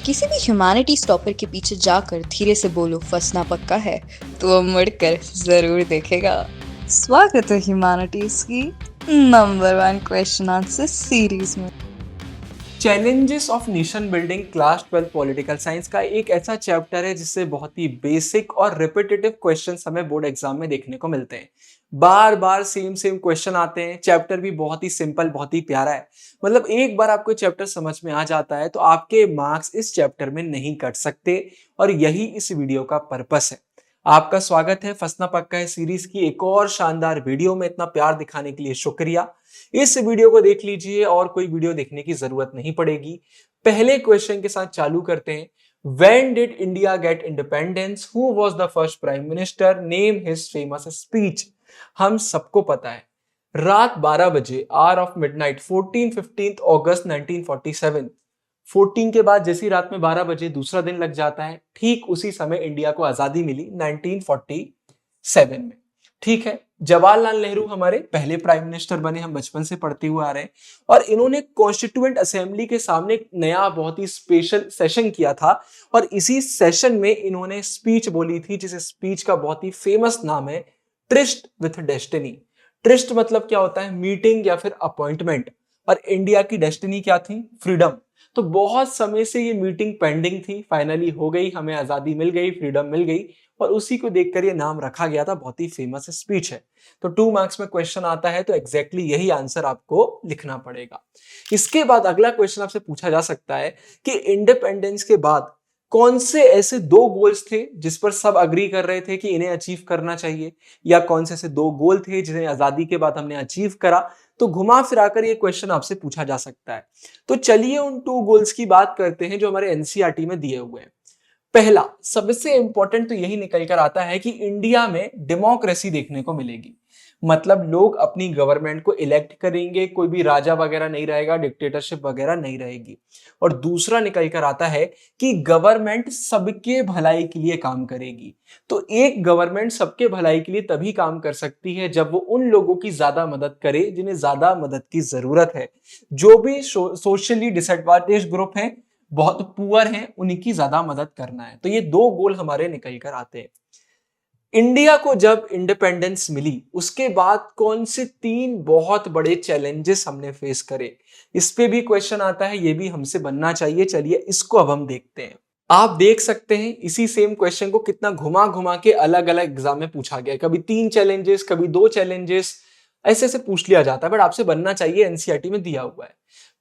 किसी भी humanities topic के पीछे जाकर धीरे से बोलो फंसना पक्का है तो वो मुड़कर जरूर देखेगा। स्वागत है ह्यूमैनिटीज की नंबर 1 क्वेश्चन आंसर सीरीज में। Challenges of nation building class 12 political science का एक ऐसा चैप्टर है जिससे बहुत ही बेसिक और रिपीटेटिव क्वेश्चंस हमें बोर्ड एग्जाम में देखने को मिलते हैं। बार बार सेम सेम क्वेश्चन आते हैं। चैप्टर भी बहुत ही सिंपल, बहुत ही प्यारा है। मतलब एक बार आपको चैप्टर समझ में आ जाता है तो आपके मार्क्स इस चैप्टर में नहीं कट सकते, और यही इस वीडियो का पर्पस है। आपका स्वागत है फंसना पक्का है सीरीज की एक और शानदार वीडियो में। इतना प्यार दिखाने के लिए शुक्रिया। इस वीडियो को देख लीजिए और कोई वीडियो देखने की जरूरत नहीं पड़ेगी। पहले क्वेश्चन के साथ चालू करते हैं। When did India get independence? Who was the first prime minister? Name his famous speech. हम सबको पता है, रात 12 बजे आवर ऑफ मिडनाइट 15 अगस्त 1947। 14 के बाद जैसी रात में 12 बजे दूसरा दिन लग जाता है, ठीक उसी समय इंडिया को आजादी मिली 1947 में। ठीक है, जवाहरलाल नेहरू हमारे पहले प्राइम मिनिस्टर बने, हम बचपन से पढ़ते हुए आ रहे हैं। और इन्होंने कॉन्स्टिट्यूएंट असेंबली के सामने एक नया बहुत ही स्पेशल सेशन किया था, और इसी सेशन में इन्होंने स्पीच बोली थी, जिस स्पीच का बहुत ही फेमस नाम है ट्रिस्ट विथ डेस्टिनी। ट्रिस्ट मतलब क्या होता है? मीटिंग या फिर अपॉइंटमेंट। और इंडिया की डेस्टिनी क्या थी? फ्रीडम। तो बहुत समय से ये मीटिंग पेंडिंग थी, फाइनली हो गई, हमें आजादी मिल गई, फ्रीडम मिल गई, और उसी को देखकर ये नाम रखा गया था। बहुत ही फेमस स्पीच है। तो 2 मार्क्स में क्वेश्चन आता है तो एग्जैक्टली यही आंसर आपको लिखना पड़ेगा। इसके बाद अगला क्वेश्चन आपसे पूछा जा सकता है कि इंडिपेंडेंस के बाद कौन से ऐसे 2 गोल्स थे जिस पर सब अग्री कर रहे थे कि इन्हें अचीव करना चाहिए, या कौन से ऐसे 2 गोल थे जिन्हें आजादी के बाद हमने अचीव करा। तो घुमा फिराकर ये क्वेश्चन आपसे पूछा जा सकता है। तो चलिए उन 2 गोल्स की बात करते हैं जो हमारे एनसीईआरटी में दिए हुए हैं। पहला सबसे इंपॉर्टेंट तो यही निकल कर आता है कि इंडिया में डेमोक्रेसी देखने को मिलेगी। मतलब लोग अपनी गवर्नमेंट को इलेक्ट करेंगे, कोई भी राजा वगैरह नहीं रहेगा, डिक्टेटरशिप वगैरह नहीं रहेगी। और दूसरा निकल कर आता है कि गवर्नमेंट सबके भलाई के लिए काम करेगी। तो एक गवर्नमेंट सबके भलाई के लिए तभी काम कर सकती है जब वो उन लोगों की ज्यादा मदद करे जिन्हें ज्यादा मदद की जरूरत है। जो भी सोशली डिसएडवांटेज ग्रुप हैं, बहुत पुअर हैं, उनकी ज्यादा मदद करना है। तो ये 2 गोल हमारे निकल कर आते हैं। इंडिया को जब इंडिपेंडेंस मिली उसके बाद कौन से 3 बहुत बड़े चैलेंजेस हमने फेस करे, इस पे भी क्वेश्चन आता है। ये भी हमसे बनना चाहिए। चलिए इसको अब हम देखते हैं। आप देख सकते हैं इसी सेम क्वेश्चन को कितना घुमा घुमा के अलग अलग एग्जाम में पूछा गया है। कभी 3 चैलेंजेस, कभी 2 चैलेंजेस, ऐसे ऐसे पूछ लिया जाता है, बट आपसे बनना चाहिए, एनसीईआरटी में दिया हुआ है।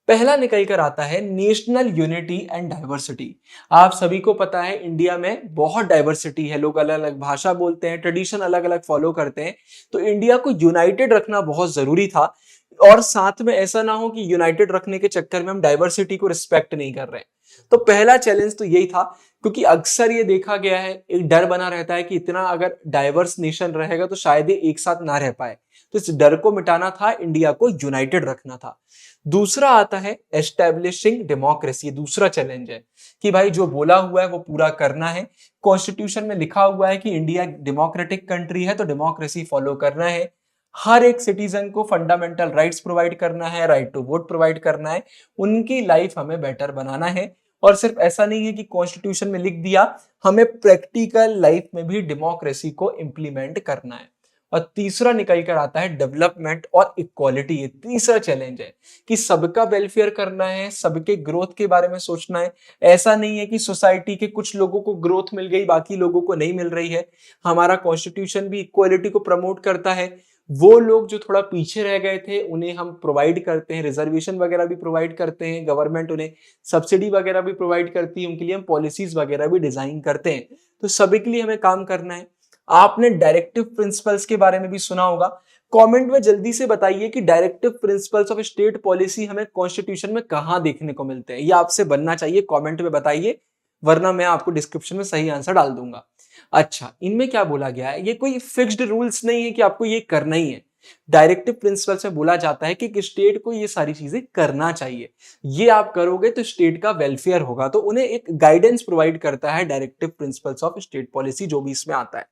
पहला निकल कर आता है नेशनल यूनिटी एंड डाइवर्सिटी। आप सभी को पता है इंडिया में बहुत डाइवर्सिटी है, लोग अलग अलग भाषा बोलते हैं, ट्रेडिशन अलग अलग फॉलो करते हैं। तो इंडिया को यूनाइटेड रखना बहुत जरूरी था, और साथ में ऐसा ना हो कि यूनाइटेड रखने के चक्कर में हम डाइवर्सिटी को रिस्पेक्ट नहीं कर रहे हैं। तो पहला चैलेंज तो यही था, क्योंकि अक्सर ये देखा गया है, एक डर बना रहता है कि इतना अगर डाइवर्स नेशन रहेगा तो शायद ये एक साथ ना रह पाए। तो इस डर को मिटाना था, इंडिया को यूनाइटेड रखना था। दूसरा आता है एस्टेब्लिशिंग डेमोक्रेसी। दूसरा चैलेंज है कि भाई जो बोला हुआ है वो पूरा करना है। कॉन्स्टिट्यूशन में लिखा हुआ है कि इंडिया डेमोक्रेटिक कंट्री है, तो डेमोक्रेसी फॉलो करना है। हर एक सिटीजन को फंडामेंटल राइट्स प्रोवाइड करना है, राइट टू वोट प्रोवाइड करना है, उनकी लाइफ हमें बेटर बनाना है। और सिर्फ ऐसा नहीं है कि कॉन्स्टिट्यूशन में लिख दिया, हमें प्रैक्टिकल लाइफ में भी डेमोक्रेसी को इंप्लीमेंट करना है। और तीसरा निकल कर आता है डेवलपमेंट और इक्वालिटी। ये तीसरा चैलेंज है कि सबका वेलफेयर करना है, सबके ग्रोथ के बारे में सोचना है। ऐसा नहीं है कि सोसाइटी के कुछ लोगों को ग्रोथ मिल गई, बाकी लोगों को नहीं मिल रही है। हमारा कॉन्स्टिट्यूशन भी इक्वालिटी को प्रमोट करता है। वो लोग जो थोड़ा पीछे रह गए थे उन्हें हम प्रोवाइड करते हैं, रिजर्वेशन वगैरह भी प्रोवाइड करते हैं, गवर्नमेंट उन्हें सब्सिडी वगैरह भी प्रोवाइड करती है, उनके लिए हम पॉलिसीज वगैरह भी डिजाइन करते हैं। तो सभी के लिए हमें काम करना है। आपने डायरेक्टिव प्रिंसिपल्स के बारे में भी सुना होगा। कमेंट में जल्दी से बताइए कि directive principles of state policy हमें कॉन्स्टिट्यूशन में कहां देखने को मिलते हैं। ये आपसे बनना चाहिए, कमेंट में बताइए, वरना मैं आपको डिस्क्रिप्शन में सही आंसर डाल दूंगा। अच्छा, इनमें क्या बोला गया है? ये कोई फिक्स्ड रूल्स नहीं है कि आपको ये करना ही है। डायरेक्टिव प्रिंसिपल्स में बोला जाता है कि स्टेट को ये सारी चीजें करना चाहिए, ये आप करोगे तो स्टेट का वेलफेयर होगा। तो उन्हें एक गाइडेंस प्रोवाइड करता है directive principles of state policy, जो भी इसमें आता है।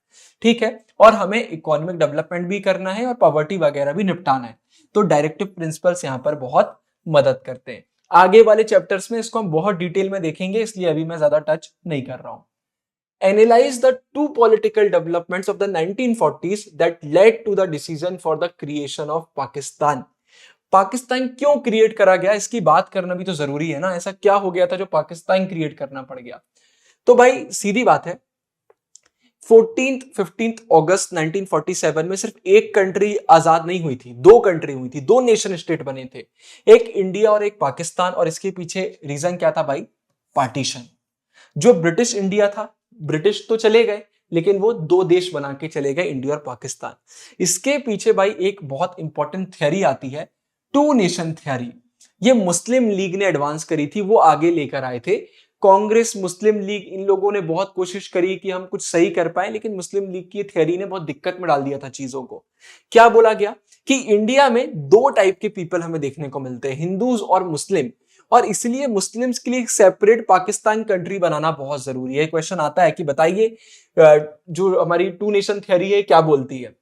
ठीक है, और हमें इकोनॉमिक डेवलपमेंट भी करना है और पॉवर्टी वगैरह भी निपटाना है। तो डायरेक्टिव प्रिंसिपल्स यहां पर बहुत मदद करते हैं। आगे वाले चैप्टर्स में इसको हम बहुत डिटेल में देखेंगे, इसलिए अभी मैं ज्यादा टच नहीं कर रहा हूं। Analyze the two political developments of the 1940s that led to the decision for the creation of Pakistan. Pakistan क्यों क्रिएट करा गया, इसकी बात करना भी तो जरूरी है ना। ऐसा क्या हो गया था जो पाकिस्तान क्रिएट करना पड़ गया? तो भाई सीधी बात है, 15th अगस्त 1947 में सिर्फ एक कंट्री आजाद नहीं हुई थी, दो कंट्री हुई थी, दो नेशन स्टेट बने थे, एक इंडिया और एक पाकिस्तान। और इसके पीछे रीजन क्या था भाई? पार्टीशन। जो ब्रिटिश इंडिया था, ब्रिटिश तो चले गए, लेकिन वो दो देश बना के चले गए, इंडिया और पाकिस्तान। इसके पीछे भाई एक बहुत इंपॉर्टेंट थ्योरी आती है, टू नेशन थ्योरी। ये मुस्लिम लीग ने एडवांस करी थी, वो आगे लेकर आए थे। कांग्रेस, मुस्लिम लीग, इन लोगों ने बहुत कोशिश करी कि हम कुछ सही कर पाए, लेकिन मुस्लिम लीग की थ्योरी ने बहुत दिक्कत में डाल दिया था चीजों को। क्या बोला गया कि इंडिया में दो टाइप के पीपल हमें देखने को मिलते हैं, हिंदूज और मुस्लिम, और इसलिए मुस्लिम्स के लिए एक सेपरेट पाकिस्तान कंट्री बनाना बहुत जरूरी है। क्वेश्चन आता है कि बताइए जो हमारी टू नेशन थ्योरी है क्या बोलती है?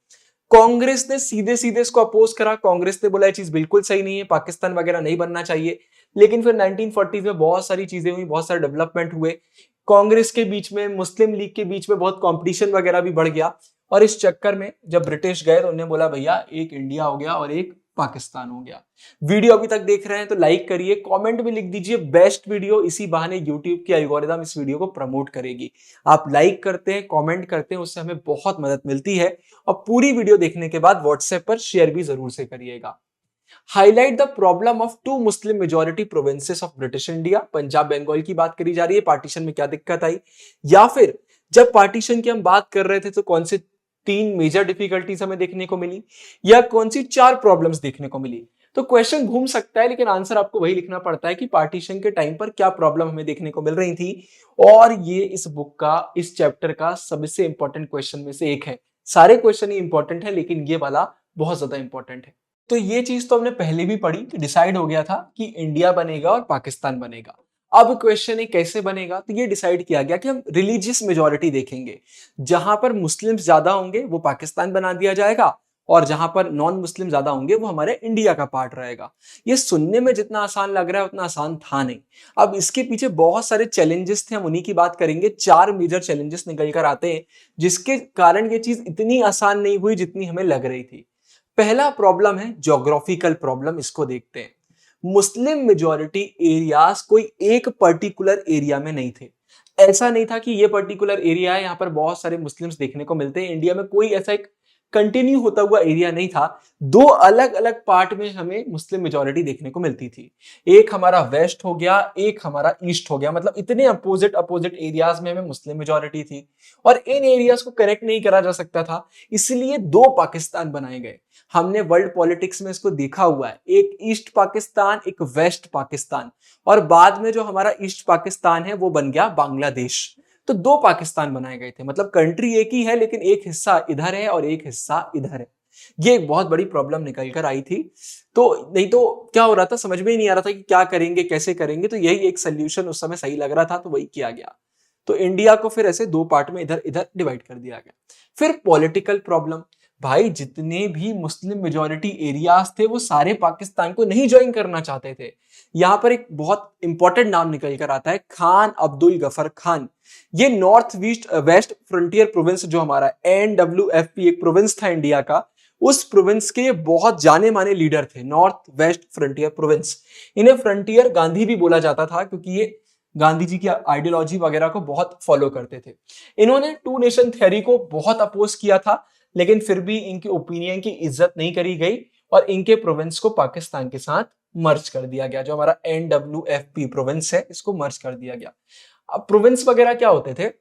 कांग्रेस ने सीधे सीधे इसको अपोज करा। कांग्रेस ने बोला ये चीज बिल्कुल सही नहीं है, पाकिस्तान वगैरह नहीं बनना चाहिए। लेकिन फिर 1940 में बहुत सारी चीजें हुई, बहुत सारे डेवलपमेंट हुए, कांग्रेस के बीच में, मुस्लिम लीग के बीच में बहुत कंपटीशन वगैरह भी बढ़ गया। और इस चक्कर में जब ब्रिटिश गए तो उन्होंने बोला भैया एक इंडिया हो गया और एक पाकिस्तान हो गया। वीडियो अभी तक देख रहे हैं तो लाइक करिए, कमेंट में लिख दीजिए बेस्ट वीडियो। इसी बहाने यूट्यूब की एल्गोरिथम इस वीडियो को प्रमोट करेगी। आप लाइक करते हैं, कमेंट करते हैं, उससे हमें बहुत मदद मिलती है। और पूरी वीडियो देखने के बाद व्हाट्सएप पर शेयर भी जरूर से करिएगा। Highlight the problem of two Muslim majority provinces of British India. Punjab Bengal की बात करी जा रही है, पार्टीशन में क्या दिक्कत आई, या फिर जब पार्टीशन की हम बात कर रहे थे तो कौन से तीन मेजर डिफिकल्टीज हमें देखने को मिली, या कौन सी चार प्रॉब्लम्स देखने को मिली। तो क्वेश्चन घूम सकता है, लेकिन आंसर आपको वही लिखना पड़ता है कि पार्टीशन के टाइम पर क्या प्रॉब्लम हमें देखने को मिल रही थी। और ये इस बुक का, इस चैप्टर का सबसे इंपॉर्टेंट क्वेश्चन में से एक है। सारे क्वेश्चन ही इंपॉर्टेंट है, लेकिन ये वाला बहुत ज्यादा इंपॉर्टेंट है। तो ये चीज तो हमने पहले भी पढ़ी कि डिसाइड हो गया था कि इंडिया बनेगा और पाकिस्तान बनेगा। अब क्वेश्चन है कैसे बनेगा, तो ये डिसाइड किया गया कि हम रिलीजियस मेजोरिटी देखेंगे। जहां पर मुस्लिम्स ज्यादा होंगे वो पाकिस्तान बना दिया जाएगा, और जहां पर नॉन मुस्लिम ज्यादा होंगे वो हमारे इंडिया का पार्ट रहेगा। ये सुनने में जितना आसान लग रहा है उतना आसान था नहीं। अब इसके पीछे बहुत सारे चैलेंजेस थे, हम उन्हीं की बात करेंगे। चार मेजर चैलेंजेस निकल कर आते हैं जिसके कारण ये चीज इतनी आसान नहीं हुई जितनी हमें लग रही थी। पहला प्रॉब्लम है ज्योग्राफिकल प्रॉब्लम, इसको देखते हैं। मुस्लिम मेजॉरिटी एरियाज कोई एक पर्टिकुलर एरिया में नहीं थे। ऐसा नहीं था कि ये पर्टिकुलर एरिया है, यहां पर बहुत सारे मुस्लिम्स देखने को मिलते हैं। इंडिया में कोई ऐसा एक कंटिन्यू होता हुआ एरिया नहीं था। दो अलग अलग पार्ट में हमें मुस्लिम मेजॉरिटी देखने को मिलती थी। एक हमारा वेस्ट हो गया, एक हमारा ईस्ट हो गया। मतलब इतने अपोजिट अपोजिट एरियाज में हमें मुस्लिम मेजॉरिटी थी, और इन एरियाज को कनेक्ट नहीं करा जा सकता था, इसलिए दो पाकिस्तान बनाए गए। हमने वर्ल्ड पॉलिटिक्स में इसको देखा हुआ है, एक ईस्ट पाकिस्तान, एक वेस्ट पाकिस्तान, और बाद में जो हमारा ईस्ट पाकिस्तान है वो बन गया बांग्लादेश। तो दो पाकिस्तान बनाए गए थे, मतलब कंट्री एक ही है लेकिन एक हिस्सा इधर है और एक हिस्सा इधर है। ये एक बहुत बड़ी प्रॉब्लम निकल कर आई थी। तो नहीं तो क्या हो रहा था, समझ में ही नहीं आ रहा था कि क्या करेंगे, कैसे करेंगे। तो यही एक सोल्यूशन उस समय सही लग रहा था, तो वही किया गया। तो इंडिया को फिर ऐसे दो पार्ट में इधर इधर डिवाइड कर दिया गया। फिर पॉलिटिकल प्रॉब्लम, भाई जितने भी मुस्लिम मेजॉरिटी एरियाज थे वो सारे पाकिस्तान को नहीं ज्वाइन करना चाहते थे। यहां पर एक बहुत इंपॉर्टेंट नाम निकल कर आता है, खान अब्दुल गफर खान। ये नॉर्थ वेस्ट फ्रंटियर प्रोविंस जो हमारा NWFP एक प्रोविंस था इंडिया का, उस प्रोविंस के बहुत जाने माने लीडर थे, नॉर्थ वेस्ट फ्रंटियर प्रोविंस। इन्हें फ्रंटियर गांधी भी बोला जाता था, क्योंकि ये गांधी जी की आइडियोलॉजी वगैरह को बहुत फॉलो करते थे। इन्होंने टू नेशन थ्योरी को बहुत अपोज किया था, लेकिन फिर भी इनके ओपिनियन की इज्जत नहीं करी गई, और इनके प्रोविंस को पाकिस्तान के साथ मर्ज कर दिया गया। जो हमारा NWFP प्रोविंस है, इसको मर्ज कर दिया गया। अब प्रोविंस वगैरह क्या होते थे,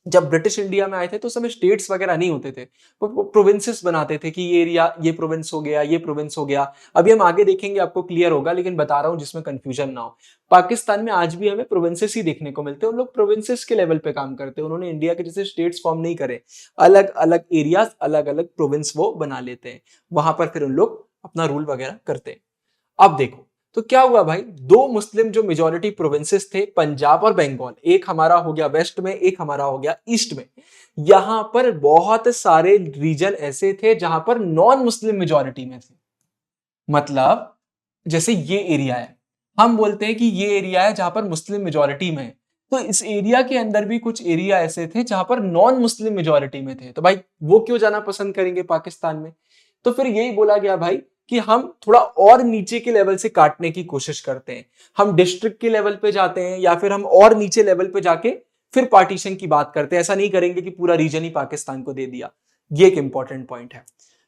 जब ब्रिटिश इंडिया में आए थे तो समय स्टेट्स वगैरह नहीं होते थे, वो प्रोविंसेस बनाते थे कि ये एरिया, ये प्रोविंस हो गया, ये प्रोविंस हो गया। अभी हम आगे देखेंगे, आपको क्लियर होगा, लेकिन बता रहा हूं जिसमें कंफ्यूजन ना हो। पाकिस्तान में आज भी हमें प्रोविंसेस ही देखने को मिलते हैं, उन लोग प्रोविंसेस के लेवल पे काम करते हैं। उन्होंने इंडिया के जैसे स्टेट्स फॉर्म नहीं करे, अलग अलग एरियाज, अलग अलग प्रोविंस वो बना लेते हैं, वहां पर फिर उन लोग अपना रूल वगैरह करते हैं। अब देखो तो क्या हुआ भाई, दो मुस्लिम जो मेजॉरिटी प्रोविंसेस थे, पंजाब और बंगाल, एक हमारा हो गया वेस्ट में, एक हमारा हो गया ईस्ट में। यहां पर बहुत सारे रीजन ऐसे थे जहां पर नॉन मुस्लिम मेजॉरिटी में थे। मतलब जैसे ये एरिया है, हम बोलते हैं कि ये एरिया है जहां पर मुस्लिम मेजोरिटी में है, तो इस एरिया के अंदर भी कुछ एरिया ऐसे थे जहां पर नॉन मुस्लिम मेजोरिटी में थे, तो भाई वो क्यों जाना पसंद करेंगे पाकिस्तान में? तो फिर यही बोला गया भाई कि हम थोड़ा और नीचे के लेवल से काटने की कोशिश करते हैं, हम डिस्ट्रिक्ट के लेवल पे जाते हैं या फिर हम और नीचे लेवल पे जाके फिर पार्टीशन की बात करते हैं। ऐसा नहीं करेंगे कि पूरा रीजन ही पाकिस्तान को दे दिया। ये एक इंपॉर्टेंट पॉइंट है।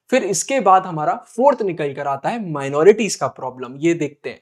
फिर इसके बाद हमारा फोर्थ निकल कर आता है माइनॉरिटीज का प्रॉब्लम। ये देखते हैं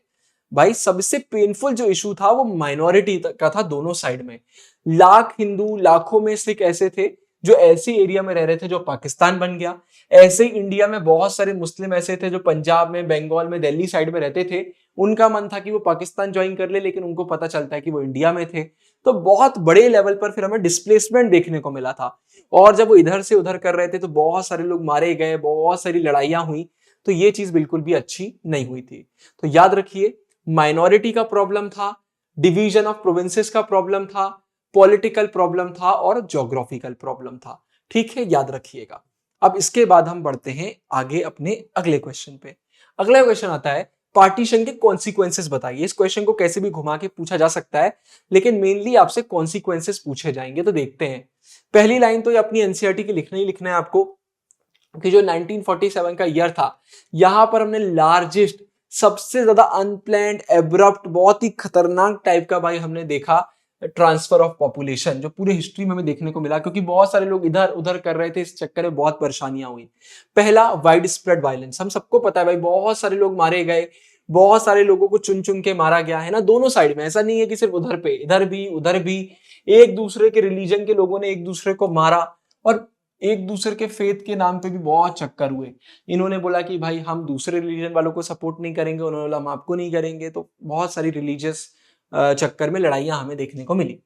भाई, सबसे पेनफुल जो इशू था वो माइनॉरिटी का था दोनों साइड में। लाख हिंदू, लाखों में सिख ऐसे थे जो ऐसे एरिया में रह रहे थे जो पाकिस्तान बन गया। ऐसे ही इंडिया में बहुत सारे मुस्लिम ऐसे थे जो पंजाब में, बंगाल में, दिल्ली साइड में रहते थे। उनका मन था कि वो पाकिस्तान ज्वाइन कर ले, लेकिन उनको पता चलता है कि वो इंडिया में थे। तो बहुत बड़े लेवल पर फिर हमें डिस्प्लेसमेंट देखने को मिला था। और जब वो इधर से उधर कर रहे थे तो बहुत सारे लोग मारे गए, बहुत सारी लड़ाइयां हुई। तो ये चीज बिल्कुल भी अच्छी नहीं हुई थी। तो याद रखिए, माइनॉरिटी का प्रॉब्लम था, डिवीजन ऑफ प्रोविंसेस का प्रॉब्लम था, पॉलिटिकल प्रॉब्लम था और ज्योग्राफिकल प्रॉब्लम था। ठीक है, याद रखिएगा। अब इसके बाद हम बढ़ते हैं आगे अपने अगले क्वेश्चन पे। अगला क्वेश्चन आता है, पार्टीशन के कॉन्सिक्वेंसेस बताइए। इस क्वेश्चन को कैसे भी घुमा के पूछा जा सकता है, लेकिन मेनली आपसे कॉन्सिक्वेंसेस पूछे जाएंगे। तो देखते हैं, पहली लाइन तो ये अपनी एनसीईआरटी की लिखना ही लिखना है आपको कि जो 1947 का ईयर था, यहां पर हमने लार्जेस्ट, सबसे ज्यादा अनप्लैंड, एब्रप्ट, बहुत ही खतरनाक टाइप का भाई हमने देखा ट्रांसफर ऑफ पॉपुलेशन, जो पूरे हिस्ट्री में हमें देखने को मिला, क्योंकि बहुत सारे लोग इधर उधर कर रहे थे। इस चक्कर में बहुत परेशानियां हुई। पहला, वाइड स्प्रेड वायलेंस। हम सबको पता है भाई, बहुत सारे लोग मारे गए, बहुत सारे लोगों को चुन चुन के मारा गया है ना, दोनों साइड में। ऐसा नहीं है कि सिर्फ उधर पे, इधर भी उधर भी एक दूसरे के रिलीजन के लोगों ने एक दूसरे को मारा, और एक दूसरे के फेथ के नाम पे भी बहुत चक्कर हुए। इन्होंने बोला कि भाई हम दूसरे रिलीजन वालों को सपोर्ट नहीं करेंगे, उन्होंने बोला हम आपको नहीं करेंगे। तो बहुत सारी रिलीजियस चक्कर में लड़ाइयां हमें देखने को मिली।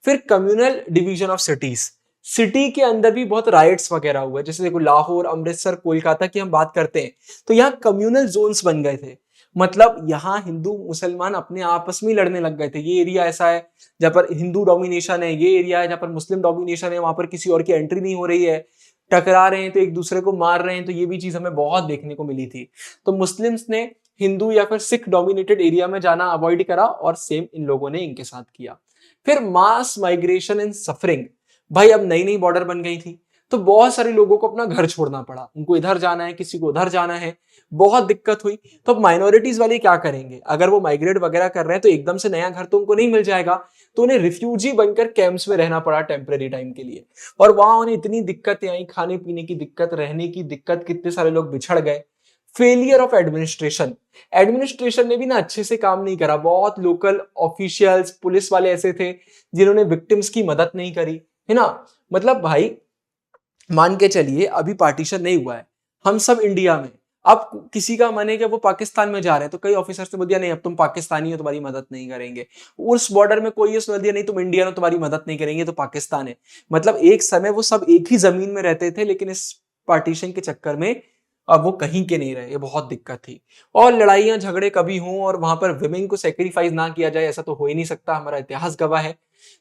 फिर communal division of cities. City के अंदर भी बहुत राइट्स वगैरह हुए। जैसे देखो, लाहौर, अमृतसर, कोलकाता की हम बात करते हैं तो यहाँ कम्युनल जोन्स बन गए थे। मतलब यहाँ हिंदू मुसलमान अपने आपस में लड़ने लग गए थे। ये एरिया ऐसा है जहां पर हिंदू डोमिनेशन है, ये एरिया है जहां पर मुस्लिम डोमिनेशन है, वहां पर किसी और की एंट्री नहीं हो रही है, टकरा रहे हैं तो एक दूसरे को मार रहे हैं। तो ये भी चीज हमें बहुत देखने को मिली थी। तो मुस्लिम्स ने हिंदू या फिर सिख डोमिनेटेड एरिया में जाना अवॉइड करा, और सेम इन लोगों ने इनके साथ किया। फिर मास माइग्रेशन एंड सफरिंग। भाई अब नई नई बॉर्डर बन गई थी, तो बहुत सारे लोगों को अपना घर छोड़ना पड़ा। उनको इधर जाना है, किसी को उधर जाना है, बहुत दिक्कत हुई। तो अब माइनॉरिटीज वाले क्या करेंगे? अगर वो माइग्रेट वगैरह कर रहे हैं तो एकदम से नया घर तो उनको नहीं मिल जाएगा, तो उन्हें रिफ्यूजी बनकर कैंप्स में रहना पड़ा टेम्परेरी टाइम के लिए। और वहां उन्हें इतनी दिक्कतें आई, खाने पीने की दिक्कत, रहने की दिक्कत, कितने सारे लोग बिछड़ गए। Failure of administration. एडमिनिस्ट्रेशन ने भी ना अच्छे से काम नहीं करा। बहुत लोकल ऑफिशियल्स, पुलिस वाले ऐसे थे जिन्होंने विक्टिम्स की मदद नहीं करी, है ना। मतलब भाई मान के चलिए, अभी पार्टीशन नहीं हुआ है, हम सब इंडिया में, अब किसी का मन है कि वो पाकिस्तान में जा रहे हैं, तो कई ऑफिसर्स ने बोल दिया नहीं, अब तुम पाकिस्तानी हो, तुम्हारी मदद नहीं करेंगे। उस बॉर्डर में कोई ये दिया नहीं, तुम इंडियन हो, तुम्हारी मदद नहीं करेंगे, तो पाकिस्तान है। मतलब एक समय वो सब एक ही जमीन में रहते थे, लेकिन इस पार्टीशन के चक्कर में अब वो कहीं के नहीं रहे। ये बहुत दिक्कत थी। और लड़ाइयां झगड़े कभी हों और वहां पर विमेन को सेक्रीफाइस ना किया जाए, ऐसा तो हो ही नहीं सकता, हमारा इतिहास गवाह है।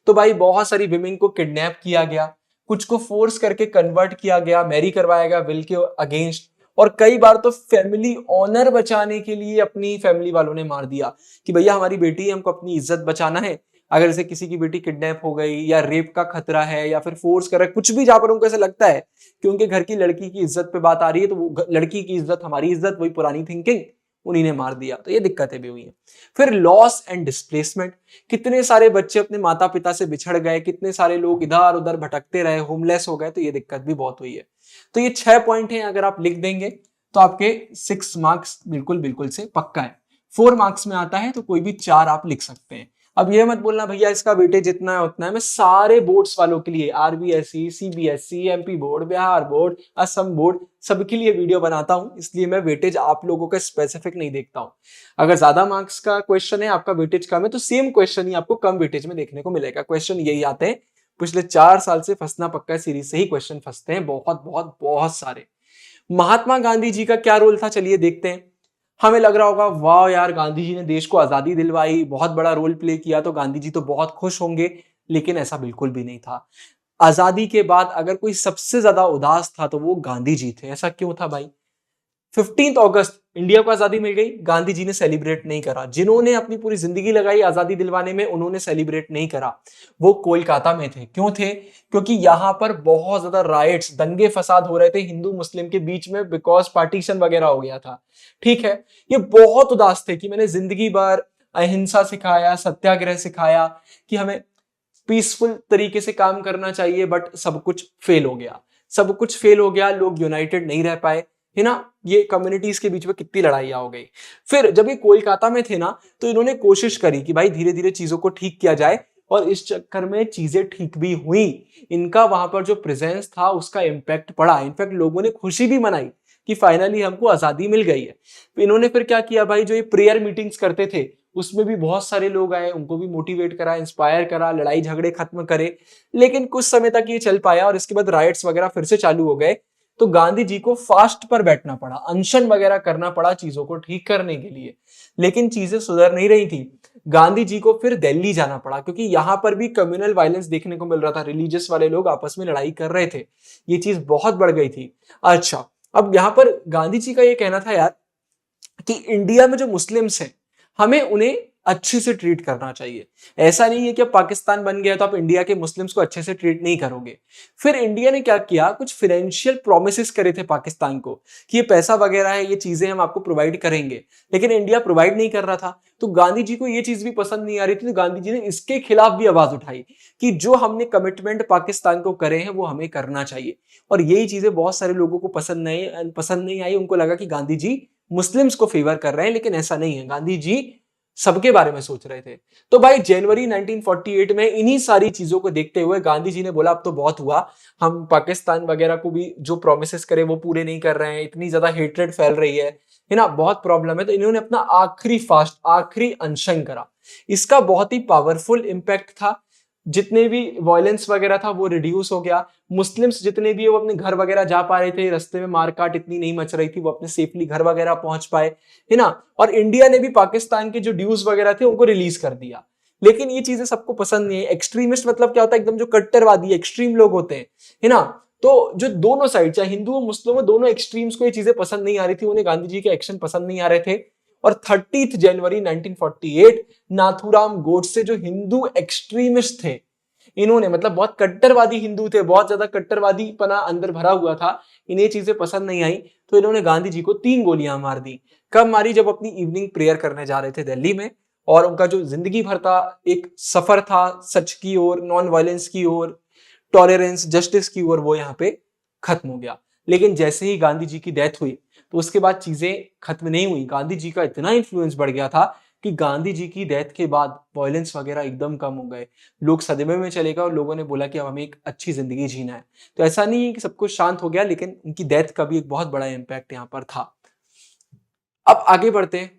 तो भाई बहुत सारी विमेन को किडनैप किया गया, कुछ को फोर्स करके कन्वर्ट किया गया, मैरी करवाया गया विल के अगेंस्ट। और कई बार तो फैमिली ऑनर बचाने के लिए अपनी फैमिली वालों ने मार दिया कि भैया हमारी बेटी है, हमको अपनी इज्जत बचाना है। अगर जैसे किसी की बेटी किडनैप हो गई, या रेप का खतरा है, या फिर फोर्स कर रहा है, कुछ भी जहां पर उनको ऐसा लगता है कि उनके घर की लड़की की इज्जत पे बात आ रही है, तो वो लड़की की इज्जत हमारी इज्जत, वही पुरानी थिंकिंग, उन्हीं ने मार दिया। तो ये दिक्कतें भी हुई हैं। फिर लॉस एंड डिस्प्लेसमेंट। कितने सारे बच्चे अपने माता पिता से बिछड़ गए, कितने सारे लोग इधर उधर भटकते रहे, होमलेस हो गए। तो ये दिक्कत भी बहुत हुई है। तो ये 6 पॉइंट हैं, अगर आप लिख देंगे तो आपके 6 मार्क्स बिल्कुल बिल्कुल से पक्का है। 4 मार्क्स में आता है तो कोई भी 4 आप लिख सकते हैं। अब ये मत बोलना भैया इसका वेटेज जितना है उतना है। मैं सारे बोर्ड्स वालों के लिए, RBSE, CBSE, MP board, Bihar board, Assam board, सबके लिए वीडियो बनाता हूं, इसलिए मैं वेटेज आप लोगों का स्पेसिफिक नहीं देखता हूं। अगर ज्यादा मार्क्स का क्वेश्चन है, आपका वेटेज कम है, तो सेम क्वेश्चन ही आपको कम वेटेज में देखने को मिलेगा। क्वेश्चन यही आते हैं, पिछले 4 साल से फंसना पक्का सीरीज से ही क्वेश्चन फंसते हैं, बहुत बहुत बहुत सारे। महात्मा गांधी जी का क्या रोल था, चलिए देखते हैं। हमें लग रहा होगा वाह यार, गांधी जी ने देश को आजादी दिलवाई, बहुत बड़ा रोल प्ले किया, तो गांधी जी तो बहुत खुश होंगे। लेकिन ऐसा बिल्कुल भी नहीं था। आजादी के बाद अगर कोई सबसे ज्यादा उदास था तो वो गांधी जी थे। ऐसा क्यों था भाई? 15 अगस्त इंडिया को आजादी मिल गई, गांधी जी ने सेलिब्रेट नहीं करा। जिन्होंने अपनी पूरी जिंदगी लगाई आजादी दिलवाने में, उन्होंने सेलिब्रेट नहीं करा। वो कोलकाता में थे। क्यों थे? क्योंकि यहां पर बहुत ज्यादा राइट्स, दंगे फसाद हो रहे थे हिंदू मुस्लिम के बीच में, बिकॉज पार्टीशन वगैरह हो गया था। ठीक है, ये बहुत उदास थे कि मैंने जिंदगी भर अहिंसा सिखाया, सत्याग्रह सिखाया कि हमें पीसफुल तरीके से काम करना चाहिए, बट सब कुछ फेल हो गया। सब कुछ फेल हो गया, लोग यूनाइटेड नहीं रह पाए, है ना। ये कम्युनिटीज के बीच में कितनी लड़ाइयां हो गई। फिर जब ये कोलकाता में थे ना, तो इन्होंने कोशिश करी कि भाई धीरे धीरे चीजों को ठीक किया जाए, और इस चक्कर में चीजें ठीक भी हुई। इनका वहां पर जो प्रेजेंस था उसका इम्पैक्ट पड़ा। इनफैक्ट लोगों ने खुशी भी मनाई कि फाइनली हमको आजादी मिल गई है। तो इन्होंने फिर क्या किया भाई, जो ये प्रेयर मीटिंग्स करते थे उसमें भी बहुत सारे लोग आए, उनको भी मोटिवेट करा, इंस्पायर करा, लड़ाई झगड़े खत्म करे। लेकिन कुछ समय तक ये चल पाया और इसके बाद राइट्स वगैरह फिर से चालू हो गए। तो गांधी जी को फास्ट पर बैठना पड़ा, अनशन वगैरह करना पड़ा चीजों को ठीक करने के लिए। लेकिन चीजें सुधर नहीं रही थी। गांधी जी को फिर दिल्ली जाना पड़ा, क्योंकि यहां पर भी कम्युनल वायलेंस देखने को मिल रहा था। रिलीजियस वाले लोग आपस में लड़ाई कर रहे थे, ये चीज बहुत बढ़ गई थी। अच्छा, अब यहां पर गांधी जी का ये कहना था यार कि इंडिया में जो मुस्लिम्स हैं, हमें उन्हें अच्छे से ट्रीट करना चाहिए। ऐसा नहीं है कि अब पाकिस्तान बन गया तो आप इंडिया के मुस्लिम्स को अच्छे से ट्रीट नहीं करोगे। फिर इंडिया ने क्या किया, कुछ फाइनेंशियल प्रोमिसेस करे थे पाकिस्तान को कि ये पैसा वगैरह है, ये चीजें हम आपको प्रोवाइड करेंगे। लेकिन इंडिया प्रोवाइड नहीं कर रहा था। तो गांधी जी को ये चीज भी पसंद नहीं आ रही थी। तो गांधी जी ने इसके खिलाफ भी आवाज उठाई कि जो हमने कमिटमेंट पाकिस्तान को करे हैं वो हमें करना चाहिए। और यही चीजें बहुत सारे लोगों को पसंद नहीं आई। उनको लगा कि गांधी जी मुस्लिम्स को फेवर कर रहे हैं, लेकिन ऐसा नहीं है। गांधी जी सबके बारे में सोच रहे थे। तो भाई जनवरी 1948 में इन्हीं सारी चीजों को देखते हुए गांधी जी ने बोला अब तो बहुत हुआ, हम पाकिस्तान वगैरह को भी जो प्रोमिसेस करे वो पूरे नहीं कर रहे हैं, इतनी ज्यादा हेट्रेड फैल रही है ना, बहुत प्रॉब्लम है। तो इन्होंने अपना आखिरी फास्ट, आखिरी अनशन करा। इसका बहुत ही पावरफुल इंपैक्ट था। जितने भी वायलेंस वगैरह था वो रिड्यूस हो गया। मुस्लिम्स जितने भी वो अपने घर वगैरह जा पा रहे थे, रास्ते में मारकाट इतनी नहीं मच रही थी, वो अपने सेफली घर वगैरह पहुंच पाए, है ना। और इंडिया ने भी पाकिस्तान के जो ड्यूज वगैरह थे उनको रिलीज कर दिया। लेकिन ये चीजें सबको पसंद नहीं है। एक्सट्रीमिस्ट मतलब क्या होता है, एकदम जो कट्टरवादी एक्सट्रीम लोग होते हैं, है ना। तो जो दोनों साइड, चाहे हिंदू और मुस्लिम, दोनों एक्सट्रीम्स को ये चीजें पसंद नहीं आ रही थी। उन्हें गांधी जी के एक्शन पसंद नहीं आ रहे थे। और 30 जनवरी 1948 नाथूराम गोडसे, जो हिंदू एक्सट्रीमिस्ट थे, इन्होंने, मतलब बहुत कट्टरवादी हिंदू थे, बहुत ज्यादा कट्टरवादी पना अंदर भरा हुआ था, इन्हें चीजें पसंद नहीं आई। तो इन्होंने गांधी जी को 3 गोलियां मार दी। कब मारी? जब अपनी इवनिंग प्रेयर करने जा रहे थे दिल्ली में, और उनका जो जिंदगी भर था एक सफर था सच की ओर, नॉन वायलेंस की ओर, टॉलरेंस, जस्टिस की ओर, वो यहाँ पे खत्म हो गया। लेकिन जैसे ही गांधी जी की डेथ हुई तो उसके बाद चीजें खत्म नहीं हुई। गांधी जी का इतना इन्फ्लुएंस बढ़ गया था कि गांधी जी की डेथ के बाद वायलेंस वगैरह एकदम कम हो गए। लोग सदमे में चले गए और लोगों ने बोला कि अब हमें एक अच्छी जिंदगी जीना है। तो ऐसा नहीं है कि सब कुछ शांत हो गया, लेकिन उनकी डेथ का भी एक बहुत बड़ा इंपैक्ट यहाँ पर था। अब आगे बढ़ते हैं।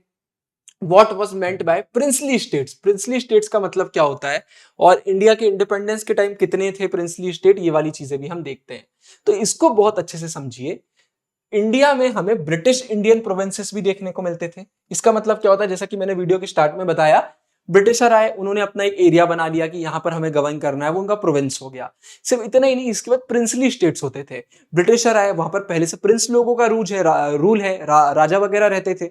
What was meant by princely states? Princely states का मतलब क्या होता है, और इंडिया के इंडिपेंडेंस के टाइम कितने थे प्रिंसली स्टेट, ये वाली चीजें भी हम देखते हैं। तो इसको बहुत अच्छे से समझिए। इंडिया में हमें ब्रिटिश इंडियन प्रोविंसेस भी देखने को मिलते थे। इसका मतलब क्या होता है, जैसा कि मैंने वीडियो के स्टार्ट में बताया, ब्रिटिशर आए, उन्होंने अपना एक एरिया बना लिया कि यहां पर हमें गवर्न करना है, वो उनका प्रोविंस हो गया। सिर्फ इतना ही नहीं, इसके बाद प्रिंसली स्टेट्स होते थे। ब्रिटिशर आए, वहां पर पहले से प्रिंस लोगों का रूल है, राजा वगैरह रहते थे।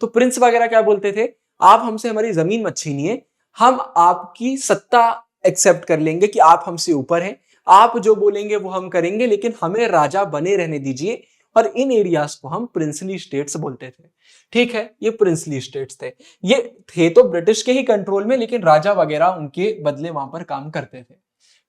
तो प्रिंस वगैरह क्या बोलते थे, आप हमसे हमारी जमीन मत छीनिए, हम आपकी सत्ता एक्सेप्ट कर लेंगे कि आप हमसे ऊपर हैं, आप जो बोलेंगे वो हम करेंगे, लेकिन हमें राजा बने रहने दीजिए। और इन एरियाज को हम प्रिंसली स्टेट्स बोलते थे। ठीक है, ये प्रिंसली स्टेट्स थे। ये थे तो ब्रिटिश के ही कंट्रोल में, लेकिन राजा वगैरह उनके बदले वहां पर काम करते थे।